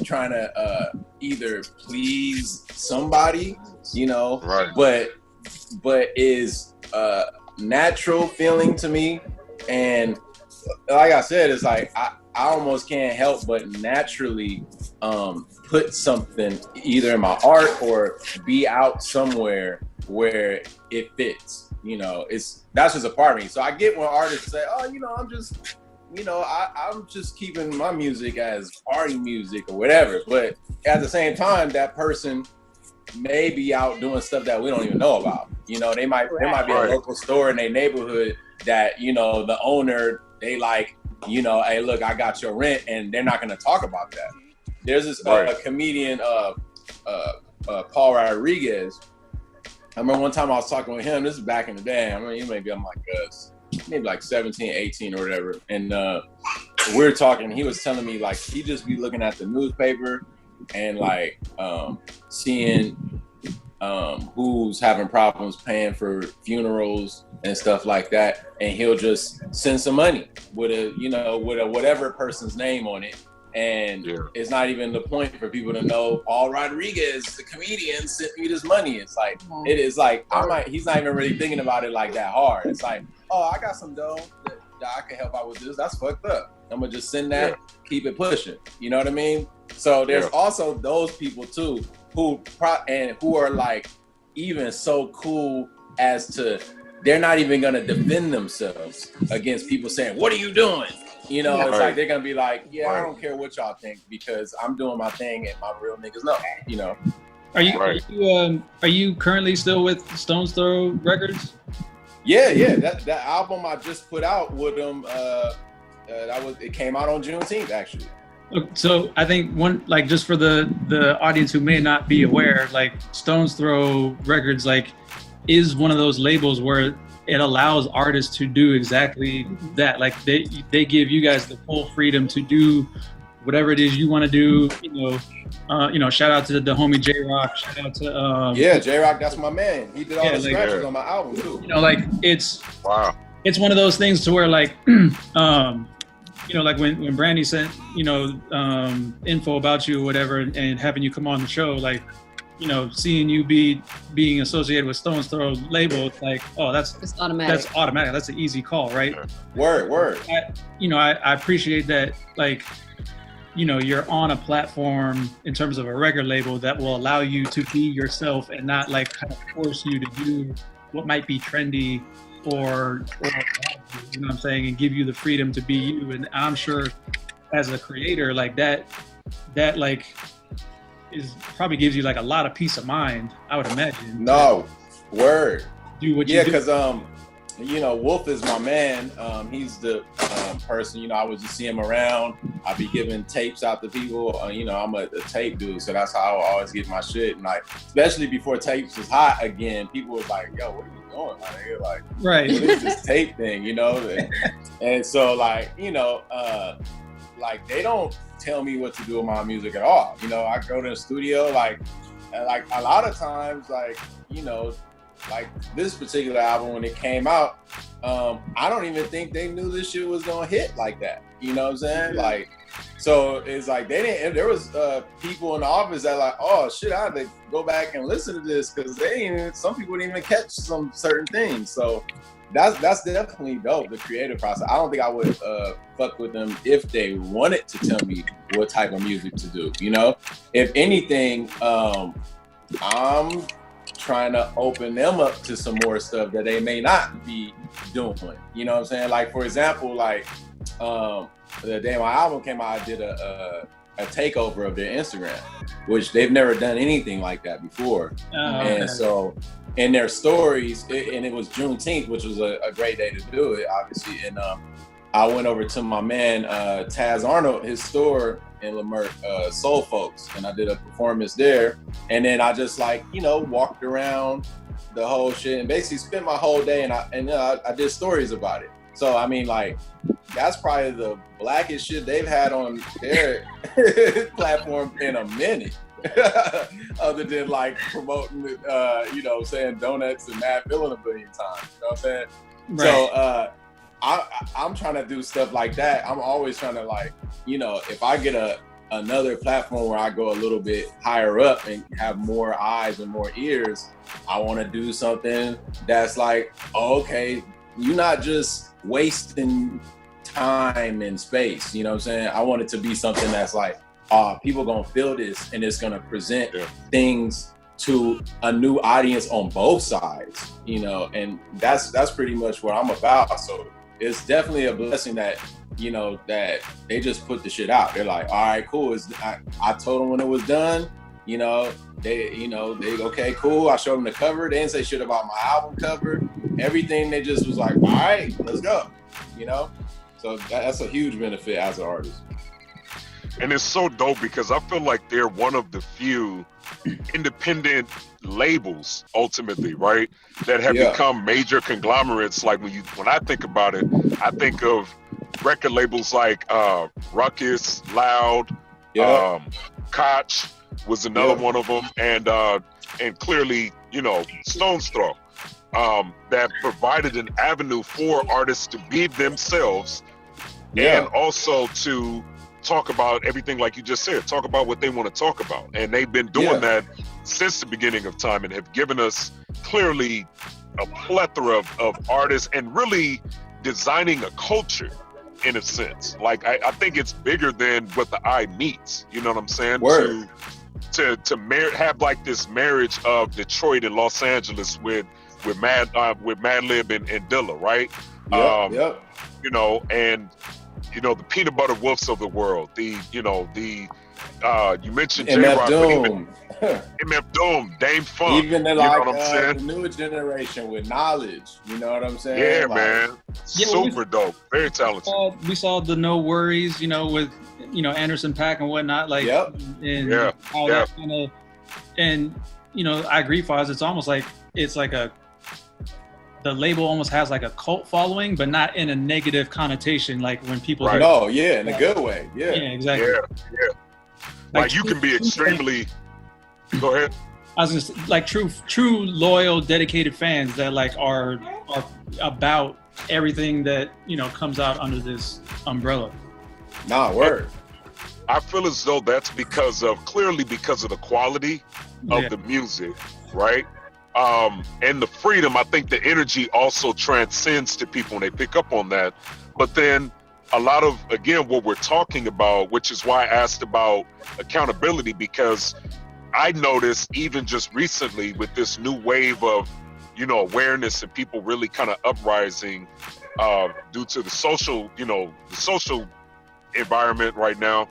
trying to either please somebody, you know, but is natural feeling to me. And like I said, it's like I almost can't help but naturally put something either in my art or be out somewhere where it fits. You know, that's just a part of me. So I get when artists say, "Oh, you know, I'm just, you know, I'm just keeping my music as party music or whatever." But at the same time, that person may be out doing stuff that we don't even know about. You know, there might be a local store in their neighborhood that, you know, the owner, they like, you know, hey, look, I got your rent, and they're not going to talk about that. There's this comedian, Paul Rodriguez. I remember one time I was talking with him, this is back in the day, I mean, maybe I'm like, maybe like 17, 18 or whatever. And we were talking, he was telling me like, he just be looking at the newspaper and like seeing who's having problems paying for funerals and stuff like that. And he'll just send some money with a whatever person's name on it. And Yeah. it's not even the point for people to know Paul Rodriguez, the comedian, sent me this money. It's like, it is like, he's not even really thinking about it like that hard. It's like, oh, I got some dough that I can help out with this. That's fucked up. I'm gonna just send that, keep it pushing. You know what I mean? So there's also those people too who are like even so cool as to, they're not even gonna defend themselves against people saying, what are you doing? You know, it's like they're gonna be like, I don't care what y'all think because I'm doing my thing and my real niggas know, you know. Are you currently still with Stones Throw Records? Yeah. That album I just put out with them, it came out on Juneteenth actually. So I think one, like, just for the audience who may not be aware, like Stones Throw Records, like, is one of those labels where it allows artists to do exactly that. Like they give you guys the full freedom to do whatever it is you want to do. You know, shout out to the homie J-Rock. Shout out to J-Rock, that's my man. He did all the scratches on my album too. You know, like it's one of those things to where like you know, like when Brandy sent, you know, info about you or whatever, and having you come on the show, like, you know, seeing you being associated with Stones Throw label, it's like, oh, that's automatic. That's automatic. That's an easy call, right? Word. I appreciate that, like, you know, you're on a platform in terms of a record label that will allow you to be yourself and not like kind of force you to do what might be trendy or you know what I'm saying, and give you the freedom to be you. And I'm sure as a creator, like that like is probably gives you like a lot of peace of mind, I would imagine. No, word. Do what you do. Because you know, Wolf is my man. He's the person, you know, I would just see him around. I'd be giving tapes out to people. You know, I'm a tape dude, so that's how I always get my shit. And like, especially before tapes was hot again, people was like, yo, what are you doing? Like, you're like, right, what is this tape thing, you know? And so like, you know, like they don't tell me what to do with my music at all. You know, I go to the studio, like a lot of times, like, you know, like this particular album, when it came out, I don't even think they knew this shit was gonna hit like that. You know what I'm saying? Like, so it's like they didn't. There was people in the office that like, oh shit, I had to go back and listen to this because some people didn't even catch some certain things. So that's definitely dope. The creative process. I don't think I would fuck with them if they wanted to tell me what type of music to do. You know, if anything, I'm trying to open them up to some more stuff that they may not be doing. You know what I'm saying? Like, for example, like the day my album came out, I did a takeover of their Instagram, which they've never done anything like that before. And so in their stories, and it was Juneteenth, which was a great day to do it, obviously. And I went over to my man Taz Arnold, his store in Leimert, Soul Folks, and I did a performance there. And then I just like, you know, walked around the whole shit and basically spent my whole day, and I did stories about it. So I mean, like, that's probably the blackest shit they've had on their platform in a minute. Other than like promoting, you know, saying donuts and Mad Villain a billion times. You know what I'm saying? Right. So I'm trying to do stuff like that. I'm always trying to, like, you know, if I get another platform where I go a little bit higher up and have more eyes and more ears, I want to do something that's like, oh, okay, you're not just wasting time and space. You know what I'm saying? I want it to be something that's like, people gonna feel this and it's gonna present things to a new audience on both sides, you know, and that's pretty much what I'm about. So it's definitely a blessing that, you know, that they just put the shit out. They're like, all right, cool. I told them when it was done, you know, they okay, cool. I showed them the cover. They didn't say shit about my album cover. Everything, they just was like, all right, let's go, you know? So that's a huge benefit as an artist. And it's so dope because I feel like they're one of the few independent labels, ultimately, right, that have become major conglomerates. Like when I think about it, I think of record labels like Ruckus, Loud, Koch was another one of them, and clearly, you know, Stones Throw, that provided an avenue for artists to be themselves and also to talk about everything like you just said, talk about what they want to talk about. And they've been doing that since the beginning of time and have given us clearly a plethora of artists and really designing a culture in a sense. Like I think it's bigger than what the eye meets. You know what I'm saying? Word. To have like this marriage of Detroit and Los Angeles with Madlib and Dilla, right? Yep. You know, and you know, the Peanut Butter Wolves of the world. You mentioned MF J-Rock, Doom. MF Doom, Dame Funk. Even the, you know what I'm saying? The newer generation with knowledge. You know what I'm saying? Yeah, like, man. Super dope. Very talented. We saw the No Worries, you know, with Anderson .Paak and whatnot. Like, and how that kind of, and you know, I agree, Foz. It's almost like the label almost has like a cult following, but not in a negative connotation. Like when people, in a good way. Yeah, exactly. Yeah. Like you can be extremely. Go ahead. I was gonna say, like true, loyal, dedicated fans that like are about everything that comes out under this umbrella. Nah, word. I feel as though that's clearly because of the quality of the music, right? And the freedom. I think the energy also transcends to people when they pick up on that. But then a lot of, again, what we're talking about, which is why I asked about accountability, because I noticed even just recently with this new wave of, awareness and people really kind of uprising due to the social environment right now,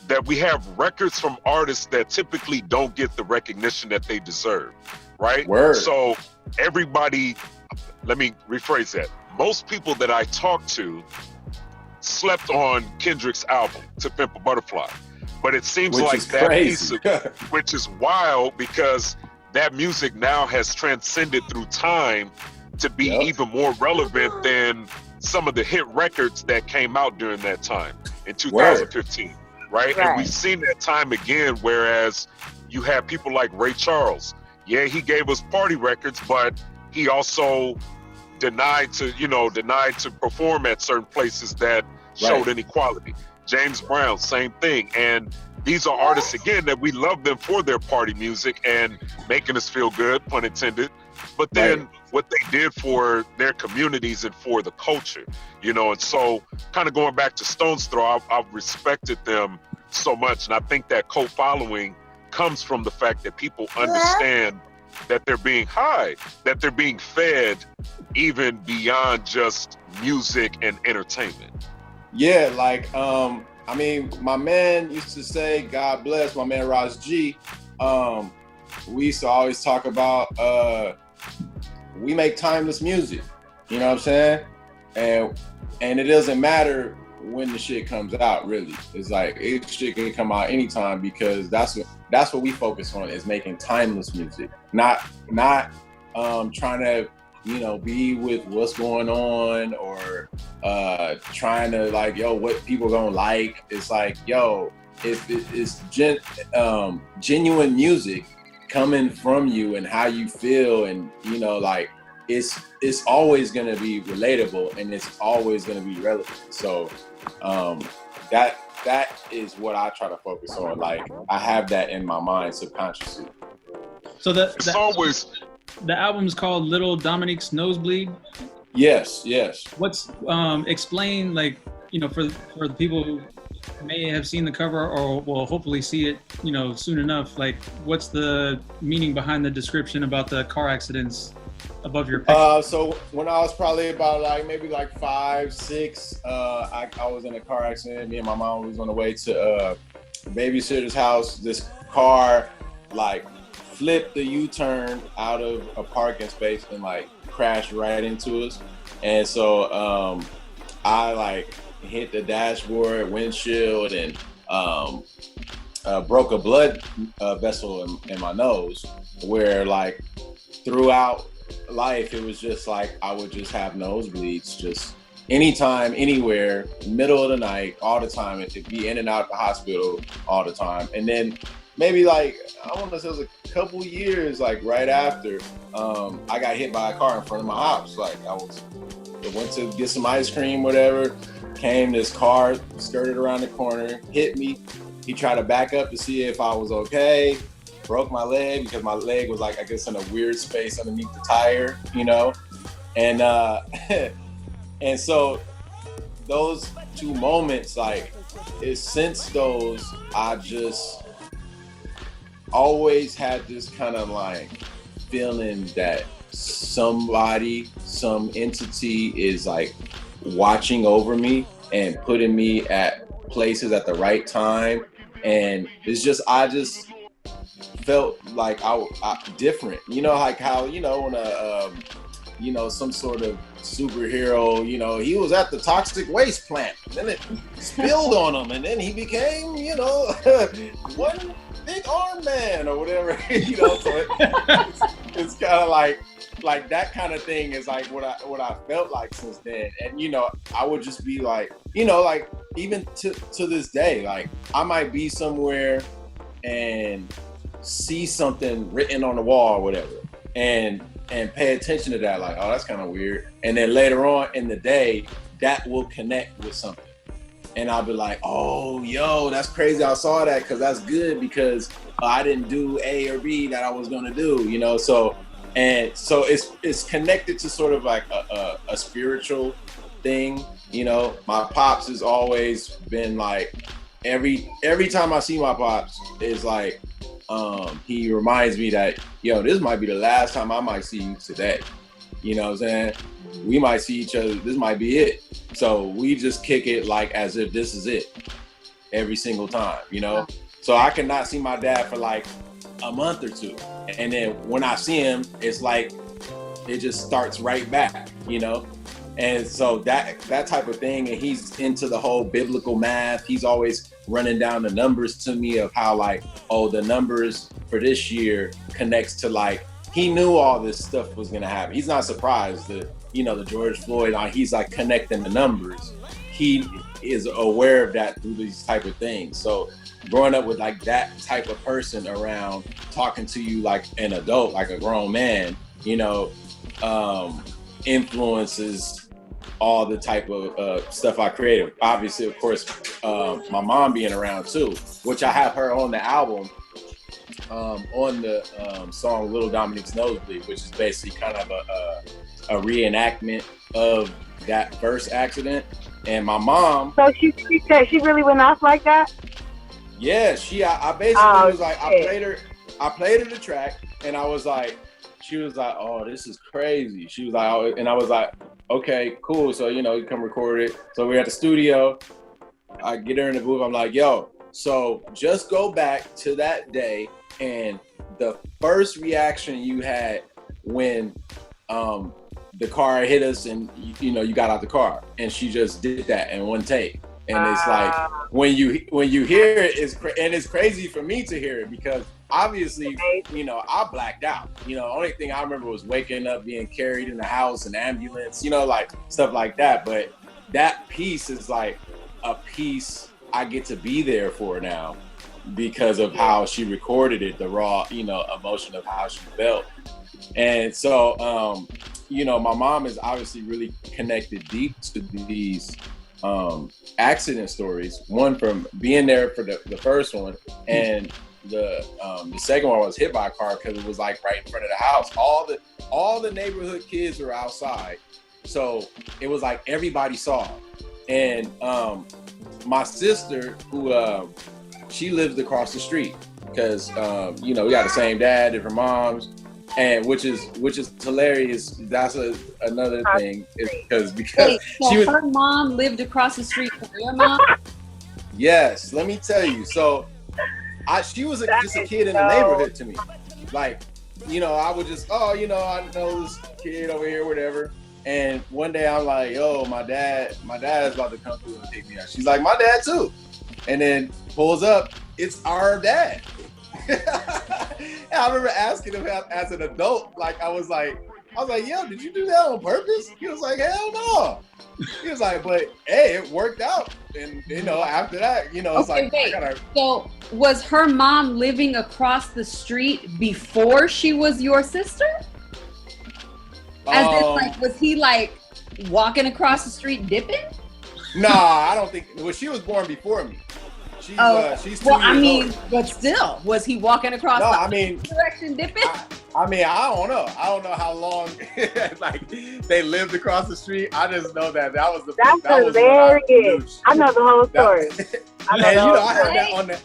that we have records from artists that typically don't get the recognition that they deserve, right? Word. So everybody, let me rephrase that. Most people that I talk to slept on Kendrick's album, To Pimp a Butterfly. But it seems like that piece which is wild because that music now has transcended through time to be even more relevant than some of the hit records that came out during that time in 2015, right? And we've seen that time again, whereas you have people like Ray Charles. Yeah, he gave us party records, but he also denied to perform at certain places that showed inequality. James Brown, same thing. And these are artists, again, that we love them for their party music and making us feel good, pun intended. But then what they did for their communities and for the culture, and so kind of going back to Stone's Throw, I've respected them so much. And I think that cult following comes from the fact that people understand that they're being that they're being fed even beyond just music and entertainment. Yeah, like, I mean, my man used to say, God bless, my man Raj G, we used to always talk about, we make timeless music, you know what I'm saying? And it doesn't matter when the shit comes out, really. It's like, shit can come out anytime because that's what we focus on, is making timeless music. Not trying to, be with what's going on or trying to like, what people gonna like. It's like, if it's genuine music coming from you and how you feel, and like it's always gonna be relatable and it's always gonna be relevant. So that is what I try to focus on. Like, I have that in my mind subconsciously. So the album's called Little Dominique's Nosebleed. Yes. What's explain, like, for the people who may have seen the cover or will hopefully see it, soon enough, like, what's the meaning behind the description about the car accidents above your picture? So when I was probably about maybe 5, 6, I was in a car accident. Me and my mom was on the way to the babysitter's house. This car flipped the U-turn out of a parking space and crashed right into us. And so I hit the dashboard, windshield, and broke a blood vessel in my nose, where throughout life it was just I would just have nosebleeds just anytime, anywhere, middle of the night, all the time. It'd be in and out of the hospital all the time. And then maybe I want to say it was a couple years right after, I got hit by a car in front of my house. I went to get some ice cream, whatever, came, this car skirted around the corner, hit me. He tried to back up to see if I was okay. Broke my leg because my leg was like, I guess, in a weird space underneath the tire, you know? And and so those two moments, like, since those, I just always had this kind of like feeling that somebody, some entity is like watching over me and putting me at places at the right time. And it's just, I just felt like I different, you know, like how, you know, when you know, some sort of superhero, you know, he was at the toxic waste plant, and then it spilled on him, and then he became, you know, one big arm man or whatever, you know. So it's kind of like that kind of thing is like what I felt like since then. And you know, I would just be like, you know, like even to this day, like I might be somewhere and see something written on the wall or whatever, and pay attention to that, like, oh, that's kind of weird. And then later on in the day, that will connect with something. And I'll be like, oh, yo, that's crazy. I saw that because that's good because I didn't do A or B that I was going to do, you know? So it's connected to sort of like a spiritual thing, you know? My pops has always been like, every time I see my pops, it's like, he reminds me that, yo, this might be the last time I might see you today. You know what I'm saying? We might see each other, this might be it. So we just kick it like as if this is it every single time, you know? So I cannot see my dad for like a month or two. And then when I see him, it's like, it just starts right back, you know? And so that type of thing, and he's into the whole biblical math. He's always running down the numbers to me of how like, oh, the numbers for this year connects to like, he knew all this stuff was gonna happen. He's not surprised that, you know, the George Floyd, he's like connecting the numbers. He is aware of that through these type of things. So growing up with like that type of person around, talking to you like an adult, like a grown man, you know, influences all the type of stuff I created. Obviously, of course, my mom being around too, which I have her on the album, on the song Little Dominiques Nosebleed, which is basically kind of a reenactment of that first accident. And my mom. So she really went off like that? Yeah, I basically was like, I played her the track, and I was like, she was like, oh, this is crazy. She was like, and I was like, okay, cool. So, you know, you come record it. So we're at the studio. I get her in the booth. I'm like, yo, so just go back to that day and the first reaction you had when the car hit us and, you know, you got out the car. And she just did that in one take. And it's like, when you hear it, it's crazy for me to hear it because obviously, you know, I blacked out. You know, the only thing I remember was waking up, being carried in the house, an ambulance, you know, like stuff like that. But that piece is like a piece I get to be there for now because of how she recorded it, the raw, you know, emotion of how she felt. And so, you know, my mom is obviously really connected deep to these accident stories. One from being there for the first one, and the second one was hit by a car because it was like right in front of the house. All the neighborhood kids were outside, so it was like everybody saw it. And my sister, who she lives across the street because you know, we got the same dad, different moms. And which is hilarious. That's another thing, is because Wait, so her mom lived across the street from your mom? Yes, let me tell you. So she was just a kid in the neighborhood to me. Like, you know, I would just, oh, you know, I know this kid over here, whatever. And one day I'm like, yo, my dad is about to come through and pick me up. She's like, my dad too. And then pulls up, it's our dad. And I remember asking him as an adult, like I was like, yo, did you do that on purpose? He was like, hell no. He was like, but hey, it worked out. And you know, after that, you know, it's okay, like, wait. So was her mom living across the street before she was your sister? As in, like, was he like walking across the street dipping? Nah, I don't think. Well, she was born before me. She's 2 years old. But still, was he walking across No, the I mean, direction dipping? I don't know. I don't know how long like they lived across the street. I just know that was the. That's that was hilarious. I know the whole story. I heard that on the.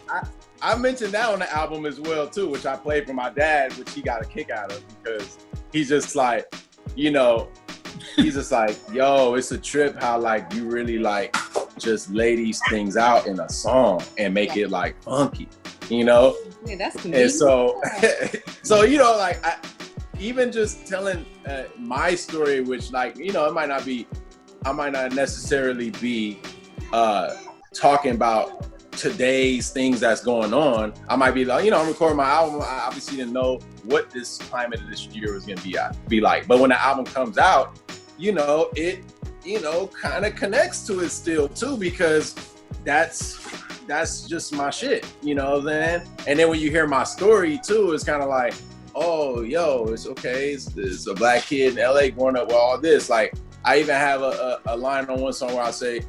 I mentioned that on the album as well too, which I played for my dad, which he got a kick out of because he's just like, he's just like, yo, it's a trip how like you really like just lay these things out in a song and make it like funky, Yeah, that's convenient. And so, like even just telling my story, which like, I might not necessarily be talking about today's things that's going on. I might be like, I'm recording my album. I obviously didn't know what this climate of this year was going to be like. But when the album comes out, it, kind of connects to it still too, because that's just my shit, you know what I'm saying? And then when you hear my story too, it's kind of like, oh, yo, it's okay. It's a black kid in LA growing up with all this. Like, I even have a line on one song where I say,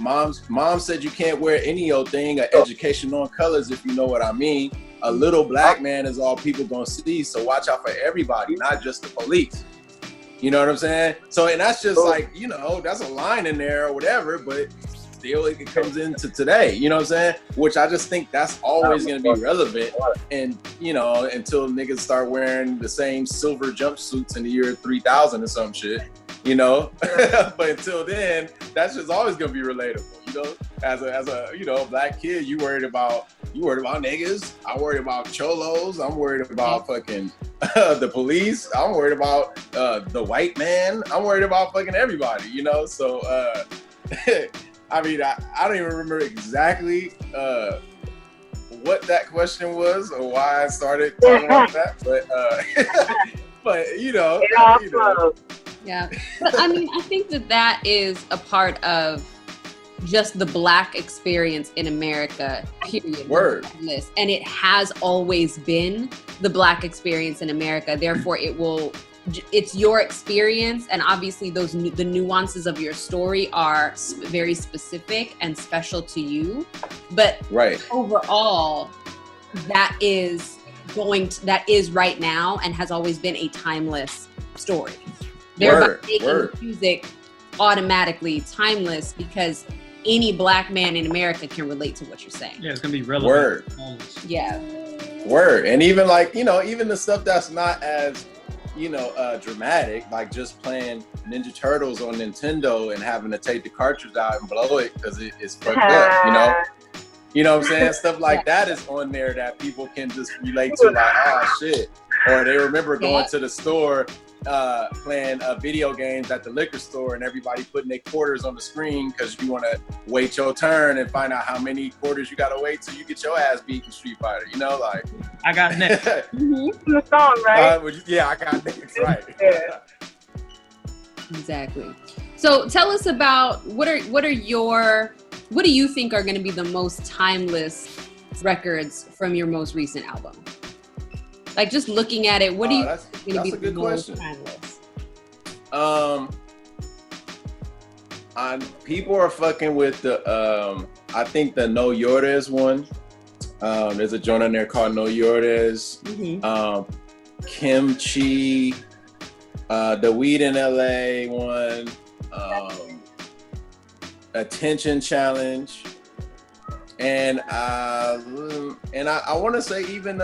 mom said you can't wear any old thing, or education on colors, if you know what I mean. A little black man is all people gonna see, so watch out for everybody, not just the police. You know what I'm saying? So, and that's just like, that's a line in there or whatever, but still it comes into today, you know what I'm saying? Which I just think that's always gonna be relevant, and, until niggas start wearing the same silver jumpsuits in the year 3000 or some shit. But until then, that's just always gonna be relatable. As a black kid, you worried about niggas. I'm worried about cholos. I'm worried about fucking the police. I'm worried about the white man. I'm worried about fucking everybody. So I mean, I don't even remember exactly what that question was or why I started talking about that, but Yeah, but I mean, I think that is a part of just the black experience in America, period. Word. And it has always been the black experience in America. Therefore, it's your experience, and obviously the nuances of your story are very specific and special to you. But overall, that is right now and has always been a timeless story. Thereby making music automatically timeless, because any black man in America can relate to what you're saying. Yeah, it's gonna be relevant. Yeah. Word. And even like, even the stuff that's not as, dramatic, like just playing Ninja Turtles on Nintendo and having to take the cartridge out and blow it because it's fucked up, You know what I'm saying? Stuff like that is on there that people can just relate to, like, oh shit. Or they remember going to the store, playing video games at the liquor store, and everybody putting their quarters on the screen because you want to wait your turn and find out how many quarters you got to wait till you get your ass beat in Street Fighter. Like, I got next. The song, right? I got next, right? Exactly. So tell us about what do you think are going to be the most timeless records from your most recent album? Like, just looking at it, what do you think is going to be the most timeless? People are fucking with the I think the No Llores one. There's a joint in there called No Llores. Kimchi, the Weed in LA one, Attention Challenge, and I want to say even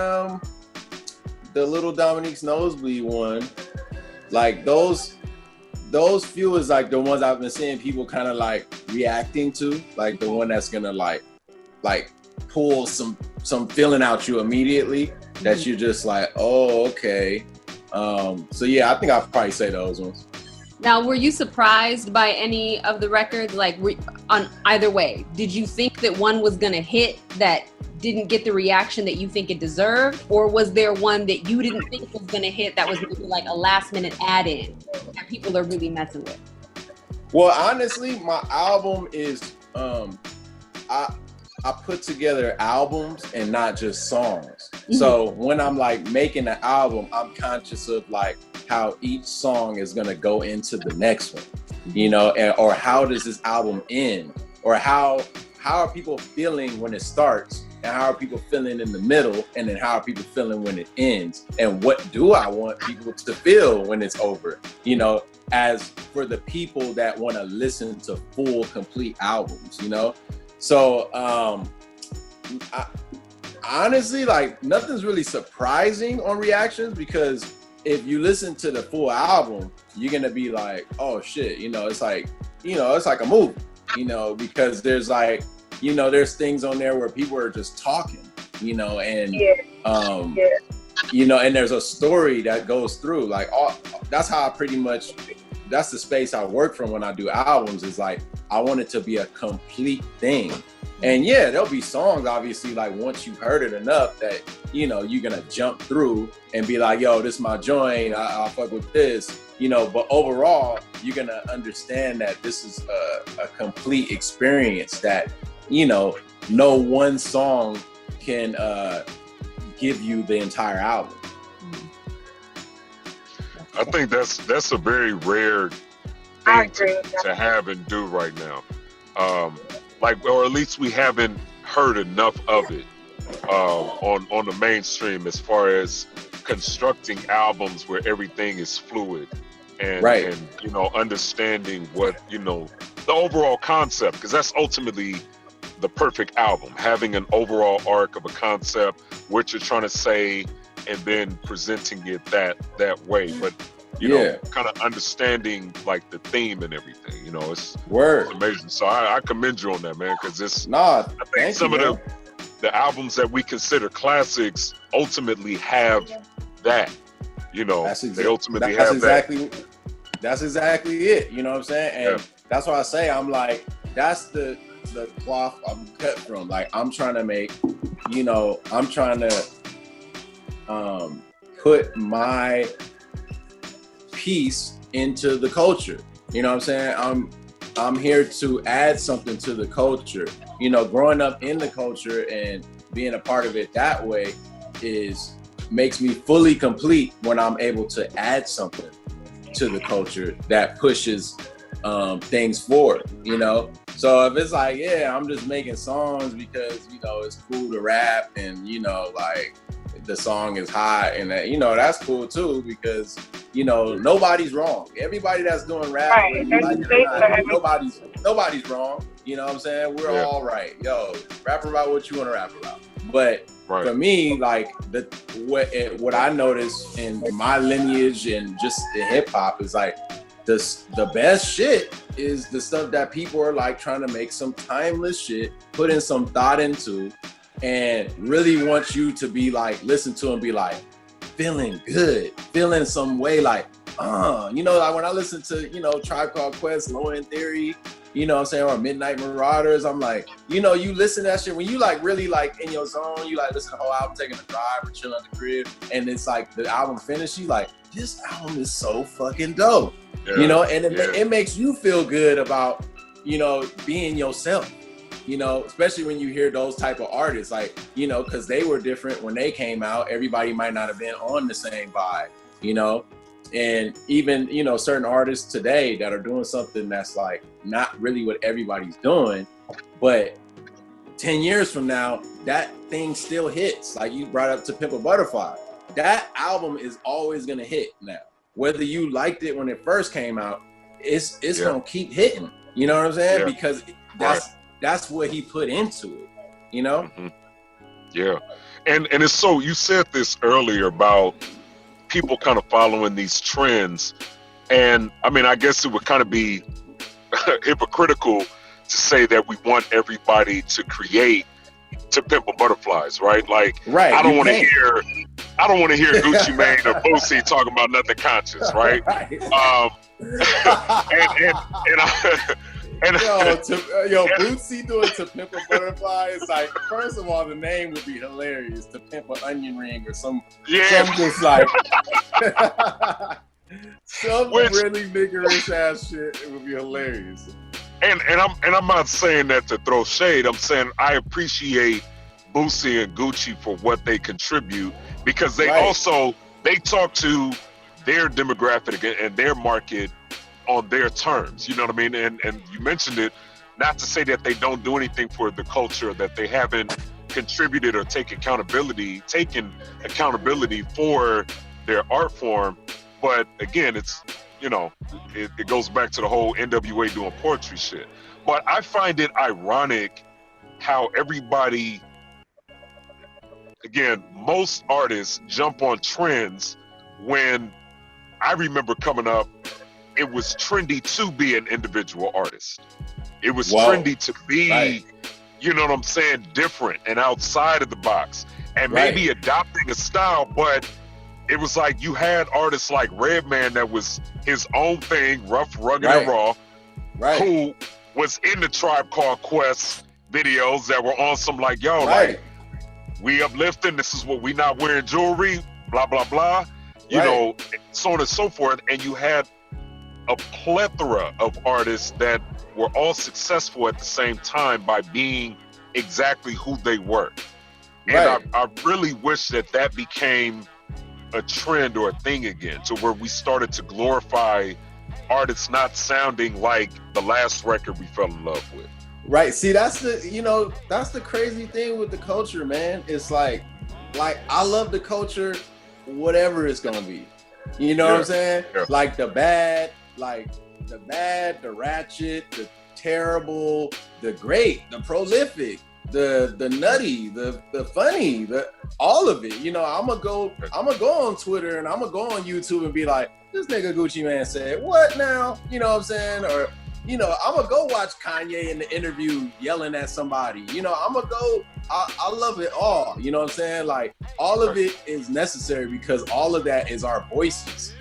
the little Dominiques Nosebleed one. Like those few is like the ones I've been seeing people kind of like reacting to, like the one that's gonna like pull some feeling out you immediately that you're just like, oh, okay. So yeah, I think I'll probably say those ones. Now, were you surprised by any of the records? Like, on either way, did you think that one was gonna hit that didn't get the reaction that you think it deserved, or was there one that you didn't think was gonna hit that was maybe like a last minute add-in that people are really messing with? Well, honestly, my album is I put together albums and not just songs. Mm-hmm. So when I'm like making an album, I'm conscious of like how each song is gonna go into the next one. you know, or how does this album end, or how are people feeling when it starts, and how are people feeling in the middle, and then how are people feeling when it ends, and what do I want people to feel when it's over, you know, as for the people that want to listen to full, complete albums, you know? So honestly, like, nothing's really surprising on reactions, because if you listen to the full album, you're gonna be like, oh shit, you know, it's like a movie, you know, because there's like, you know, there's things on there where people are just talking, you know, and you know, and there's a story that goes through, like, that's how I pretty much, that's the space I work from when I do albums, is like, I want it to be a complete thing. And yeah, there'll be songs, obviously, like, once you've heard it enough that, you know, you're gonna jump through and be like, yo, this is my joint, I'll fuck with this, you know, but overall, you're gonna understand that this is a complete experience that, you know, no one song can give you the entire album. I think that's a very rare thing to have and do right now. Like, or at least we haven't heard enough of it on the mainstream, as far as constructing albums where everything is fluid and, and you know, understanding what, you know, the overall concept, because that's ultimately the perfect album, having an overall arc of a concept, what you're trying to say, and then presenting it that way. But you know, kind of understanding like the theme and everything, you know, it's amazing. So I commend you on that, man, because it's I think some of the albums that we consider classics ultimately have that, you know, they ultimately have that. That's exactly it, you know what I'm saying? And that's why I say, I'm like, that's the cloth I'm cut from. Like, I'm trying to make, you know, I'm trying to put my piece into the culture. You know what I'm saying? I'm here to add something to the culture. You know, growing up in the culture and being a part of it that way makes me fully complete when I'm able to add something to the culture that pushes things forward, you know? So if it's like, yeah, I'm just making songs because, you know, it's cool to rap and, you know, like, the song is hot and that, you know, that's cool too, because, you know, nobody's wrong. Everybody that's doing rap, nobody's wrong. You know what I'm saying? We're all right. Yo, rap about what you want to rap about. But for me, like, what I noticed in my lineage and just the hip hop is like, the best shit is the stuff that people are like trying to make some timeless shit, put in some thought into, and really want you to be like, listen to and be like, feeling good, feeling some way like, you know, like when I listen to, you know, Tribe Called Quest, Low End Theory, you know what I'm saying, or Midnight Marauders, I'm like, you know, you listen to that shit, when you like really like in your zone, you like listen to the whole album, taking a drive or chilling at the crib, and it's like the album finished, you like, this album is so fucking dope, you know, and it makes you feel good about, you know, being yourself. You know, especially when you hear those type of artists, like, you know, because they were different when they came out. Everybody might not have been on the same vibe, you know, and even, you know, certain artists today that are doing something that's like not really what everybody's doing, but 10 years from now, that thing still hits. Like you brought up To Pimp a Butterfly. That album is always gonna hit now. Whether you liked it when it first came out, it's gonna keep hitting. You know what I'm saying? Because that's what he put into it, you know? Yeah. And it's so, you said this earlier about people kind of following these trends. And I mean, I guess it would kind of be hypocritical to say that we want everybody to create To Pimp a Butterflies, right? Like, I don't want to hear Gucci Mane or Boosie talking about nothing conscious, right? Yo, Bootsy doing To Pimp a Butterfly is like, first of all, the name would be hilarious. To Pimp an Onion Ring or some just like some really niggerish ass shit. It would be hilarious. And I'm not saying that to throw shade. I'm saying I appreciate Boosie and Gucci for what they contribute, because they also, they talk to their demographic and their market on their terms. You know what I mean? And you mentioned it, not to say that they don't do anything for the culture, that they haven't contributed or taken accountability for their art form. But again, it's, you know, it goes back to the whole NWA doing poetry shit. But I find it ironic how everybody, again, most artists jump on trends when I remember coming up, it was trendy to be an individual artist. It was trendy to be, you know what I'm saying, different and outside of the box and maybe adopting a style, but it was like you had artists like Redman that was his own thing, rough, rugged, and raw, who was in the Tribe Called Quest videos that were on some like, yo, like, we uplifting, this is what we not wearing jewelry, blah, blah, blah, you know, so on and so forth. And you had a plethora of artists that were all successful at the same time by being exactly who they were. And I really wish that became a trend or a thing again, to where we started to glorify artists not sounding like the last record we fell in love with. Right. See, that's the crazy thing with the culture, man. It's like I love the culture, whatever it's gonna be. You know what I'm saying? Yeah. Like the bad, the ratchet, the terrible, the great, the prolific, the nutty, the funny, all of it. You know, I'm gonna go on Twitter and I'm gonna go on YouTube and be like, this nigga Gucci Man said what now? You know what I'm saying? Or, you know, I'm gonna go watch Kanye in the interview yelling at somebody. You know, I'm gonna go, I love it all. You know what I'm saying? Like, all of it is necessary because all of that is our voices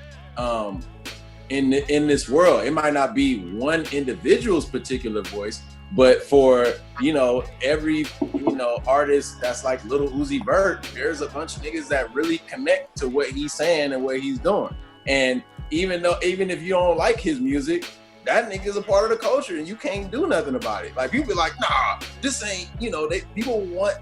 in this world. It might not be one individual's particular voice, but for, you know, every, you know, artist that's like Lil Uzi Vert, there's a bunch of niggas that really connect to what he's saying and what he's doing. And even if you don't like his music, that nigga's a part of the culture and you can't do nothing about it. Like, people be like, nah, this ain't, you know, people want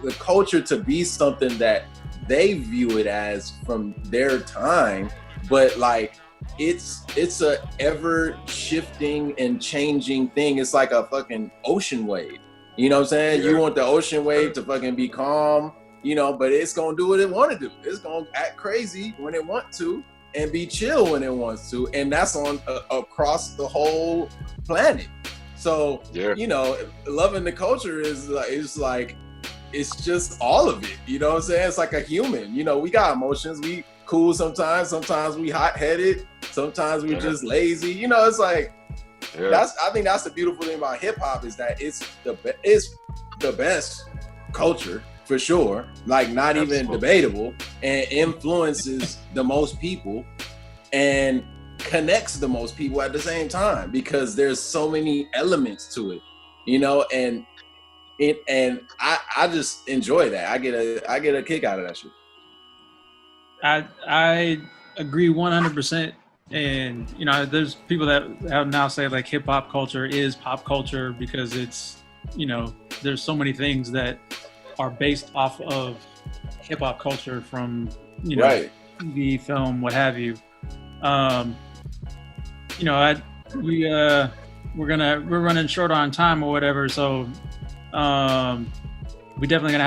the culture to be something that they view it as from their time, but like, it's a ever shifting and changing thing. It's like a fucking ocean wave. You know what I'm saying? Yeah. You want the ocean wave to fucking be calm, you know, but it's gonna do what it want to do. It's gonna act crazy when it want to and be chill when it wants to, and that's on across the whole planet. So you know, loving the culture is like it's just all of it. You know what I'm saying? It's like a human. You know, we got emotions. We cool sometimes we hot-headed, sometimes we just lazy. You know, it's like I think that's the beautiful thing about hip-hop, is that it's the best culture for sure, like not even debatable, and influences the most people and connects the most people at the same time, because there's so many elements to it, you know, and I just enjoy that. I get a kick out of that shit. I agree 100%. And, you know, there's people that have now say like hip hop culture is pop culture because it's, you know, there's so many things that are based off of hip hop culture from, you know, TV, film, what have you. You know, we're running short on time or whatever. So, we definitely gonna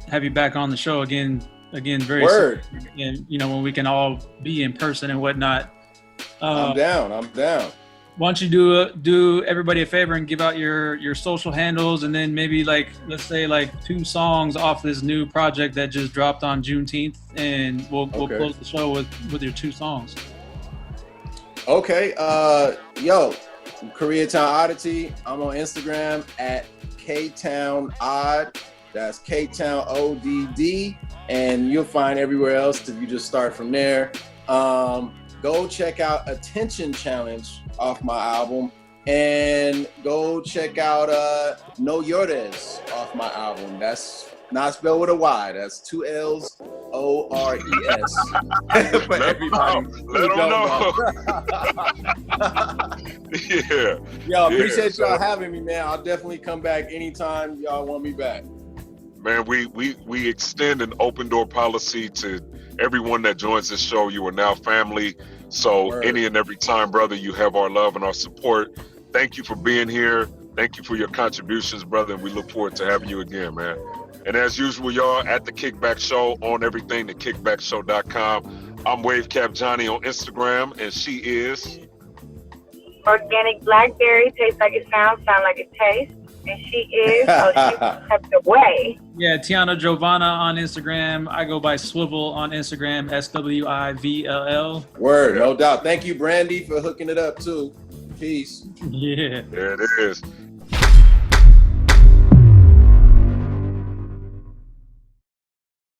have you back on the show again very soon. And, you know, when we can all be in person and whatnot. I'm down. Why don't you do everybody a favor and give out your social handles, and then maybe like, let's say like 2 songs off this new project that just dropped on Juneteenth, and we'll close the show with your 2 songs. Okay. Yo, Koreatown Oddity. I'm on Instagram at K-Town Odd. That's K-Town ODD. And you'll find everywhere else if you just start from there. Go check out Attention Challenge off my album. And go check out No Llores off my album. That's not spelled with a Y. That's 2 L's ORES. For everybody. Let them know. Yeah. Yo, appreciate y'all having me, man. I'll definitely come back anytime y'all want me back. Man, we extend an open door policy to everyone that joins this show. You are now family. So Word. any and every time, brother, you have our love and our support. Thank you for being here. Thank you for your contributions, brother, and we look forward to having you again, man. And as usual, y'all, at the Kickback Show on everything, thekickbackshow.com. I'm Wavecap Johnny on Instagram, and she is Organic blackberry, tastes like it sound like it tastes. And she is, she stepped away. Yeah, Tiana Giovanna on Instagram. I go by Swivel on Instagram, SWIVLL. Word, no doubt. Thank you, Brandy, for hooking it up too. Peace. Yeah. there it is.